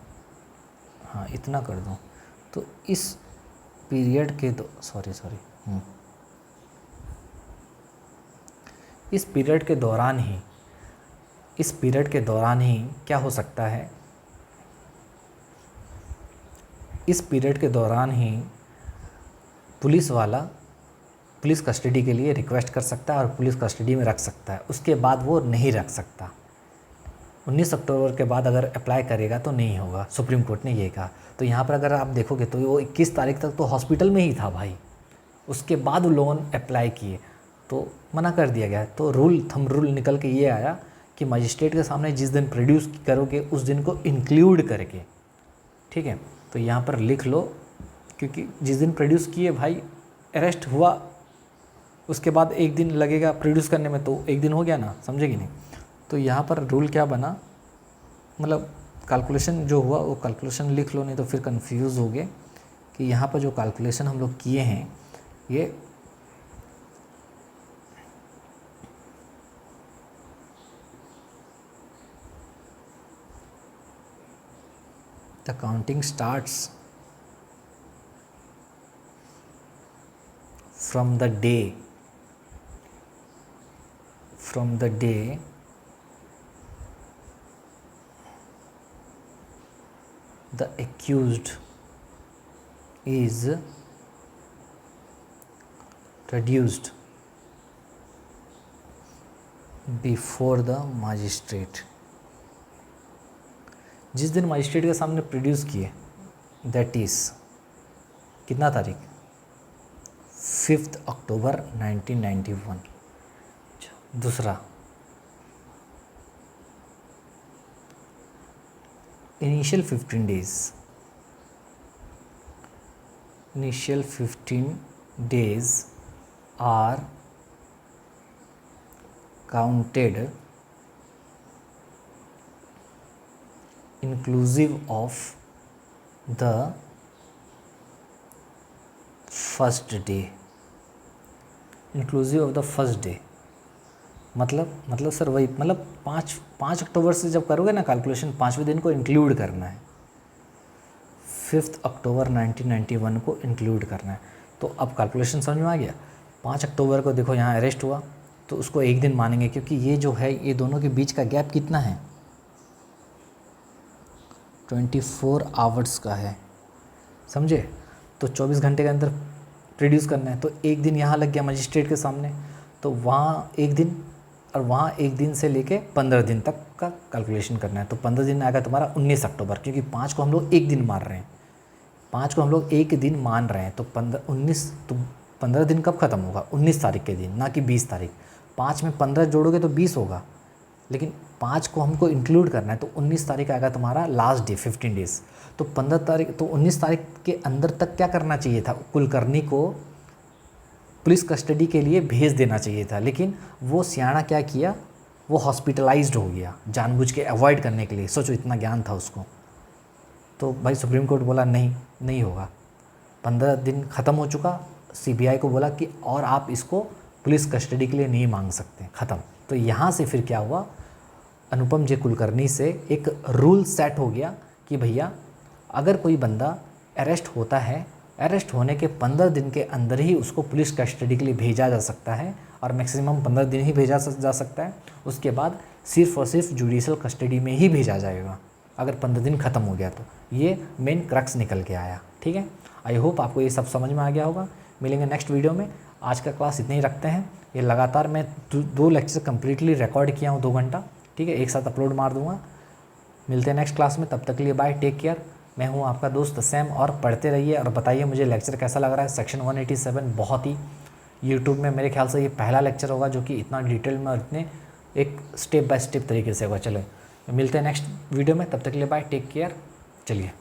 हाँ इतना कर दूं, तो इस पीरियड के इस पीरियड के दौरान ही क्या हो सकता है, इस पीरियड के दौरान ही पुलिस वाला पुलिस कस्टडी के लिए रिक्वेस्ट कर सकता है और पुलिस कस्टडी में रख सकता है, उसके बाद वो नहीं रख सकता। 19 अक्टूबर के बाद अगर अप्लाई करेगा तो नहीं होगा, सुप्रीम कोर्ट ने ये कहा। तो यहाँ पर अगर आप देखोगे तो वो 21 तारीख तक तो हॉस्पिटल में ही था भाई, उसके बाद लोन अप्लाई किए तो मना कर दिया गया। तो थंब रूल निकल के ये आया कि मजिस्ट्रेट के सामने जिस दिन प्रोड्यूस करोगे उस दिन को इंक्लूड करके, ठीक है। तो यहाँ पर लिख लो, क्योंकि जिस दिन प्रोड्यूस किए भाई अरेस्ट हुआ, उसके बाद एक दिन लगेगा प्रोड्यूस करने में, तो एक दिन हो गया ना, समझे कि नहीं। तो यहाँ पर रूल क्या बना, मतलब कैलकुलेशन जो हुआ वो कैलकुलेशन लिख लो, नहीं तो फिर कंफ्यूज हो गए कि यहाँ पर जो कैलकुलेशन हम लोग किए हैं ये the counting starts from the day the accused is produced before the magistrate। जिस दिन मजिस्ट्रेट के सामने प्रोड्यूस किए, दैट इज़ कितना तारीख, 5 अक्टूबर 1991। दूसरा initial 15 days are counted inclusive of the first day। Inclusive of the first day मतलब सर वही, मतलब 5 अक्टूबर से जब करोगे ना कैलकुलेशन, 5वें दिन को इंक्लूड करना है, 5 अक्टूबर 1991 को इंक्लूड करना है। तो अब कैलकुलेशन समझ में आ गया। 5 अक्टूबर को देखो यहाँ अरेस्ट हुआ तो उसको एक दिन मानेंगे, क्योंकि ये जो है ये दोनों के बीच का गैप कितना है, 24 आवर्स का है, समझे। तो 24 घंटे के अंदर प्रोड्यूस करना है, तो एक दिन यहाँ लग गया मजिस्ट्रेट के सामने, तो वहाँ एक दिन और वहाँ एक दिन से लेके 15 दिन तक का कैलकुलेशन करना है। तो 15 दिन आएगा तुम्हारा 19 अक्टूबर, क्योंकि 5 को हम लोग एक दिन मार रहे हैं, 5 को हम लोग एक दिन मान रहे हैं। तो 15 दिन कब ख़त्म होगा, 19 तारीख के दिन, ना कि 20 तारीख। 5 में 15 जोड़ोगे तो 20 होगा, लेकिन 5 को हमको इंक्लूड करना है, तो 19 तारीख आएगा तुम्हारा लास्ट डे, 15 डेज़। तो 19 तारीख के अंदर तक क्या करना चाहिए था, कुलकर्णी को पुलिस कस्टडी के लिए भेज देना चाहिए था। लेकिन वो सियाना क्या किया, वो हॉस्पिटलाइज्ड हो गया जानबूझ के अवॉइड करने के लिए। सोचो इतना ज्ञान था उसको। तो भाई सुप्रीम कोर्ट बोला नहीं, नहीं होगा। 15 दिन ख़त्म हो चुका, सीबीआई को बोला कि और आप इसको पुलिस कस्टडी के लिए नहीं मांग सकते, ख़त्म। तो यहाँ से फिर क्या हुआ, अनुपम जे कुलकर्णी से एक रूल सेट हो गया कि भैया अगर कोई बंदा अरेस्ट होता है, अरेस्ट होने के 15 दिन के अंदर ही उसको पुलिस कस्टडी के लिए भेजा जा सकता है, और मैक्सिमम 15 दिन ही भेजा जा सकता है। उसके बाद सिर्फ और सिर्फ जुडिशल कस्टडी में ही भेजा जाएगा अगर 15 दिन ख़त्म हो गया तो। ये मेन क्रक्स निकल के आया। ठीक है, आई होप आपको ये सब समझ में आ गया होगा। मिलेंगे नेक्स्ट वीडियो में। आज का क्लास इतने ही रखते हैं। ये लगातार मैं 2 लेक्चर कम्प्लीटली रिकॉर्ड किया हूँ 2 घंटा। ठीक है, एक साथ अपलोड मार दूँगा। मिलते हैं नेक्स्ट क्लास में, तब तक के लिए बाय, टेक केयर। मैं हूँ आपका दोस्त सैम, और पढ़ते रहिए और बताइए मुझे लेक्चर कैसा लग रहा है। सेक्शन 187 बहुत ही, यूट्यूब में मेरे ख्याल से ये पहला लेक्चर होगा जो कि इतना डिटेल में और इतने एक स्टेप बाय स्टेप तरीके से होगा। चलो मिलते हैं नेक्स्ट वीडियो में, तब तक के लिए बाय, टेक केयर। चलिए।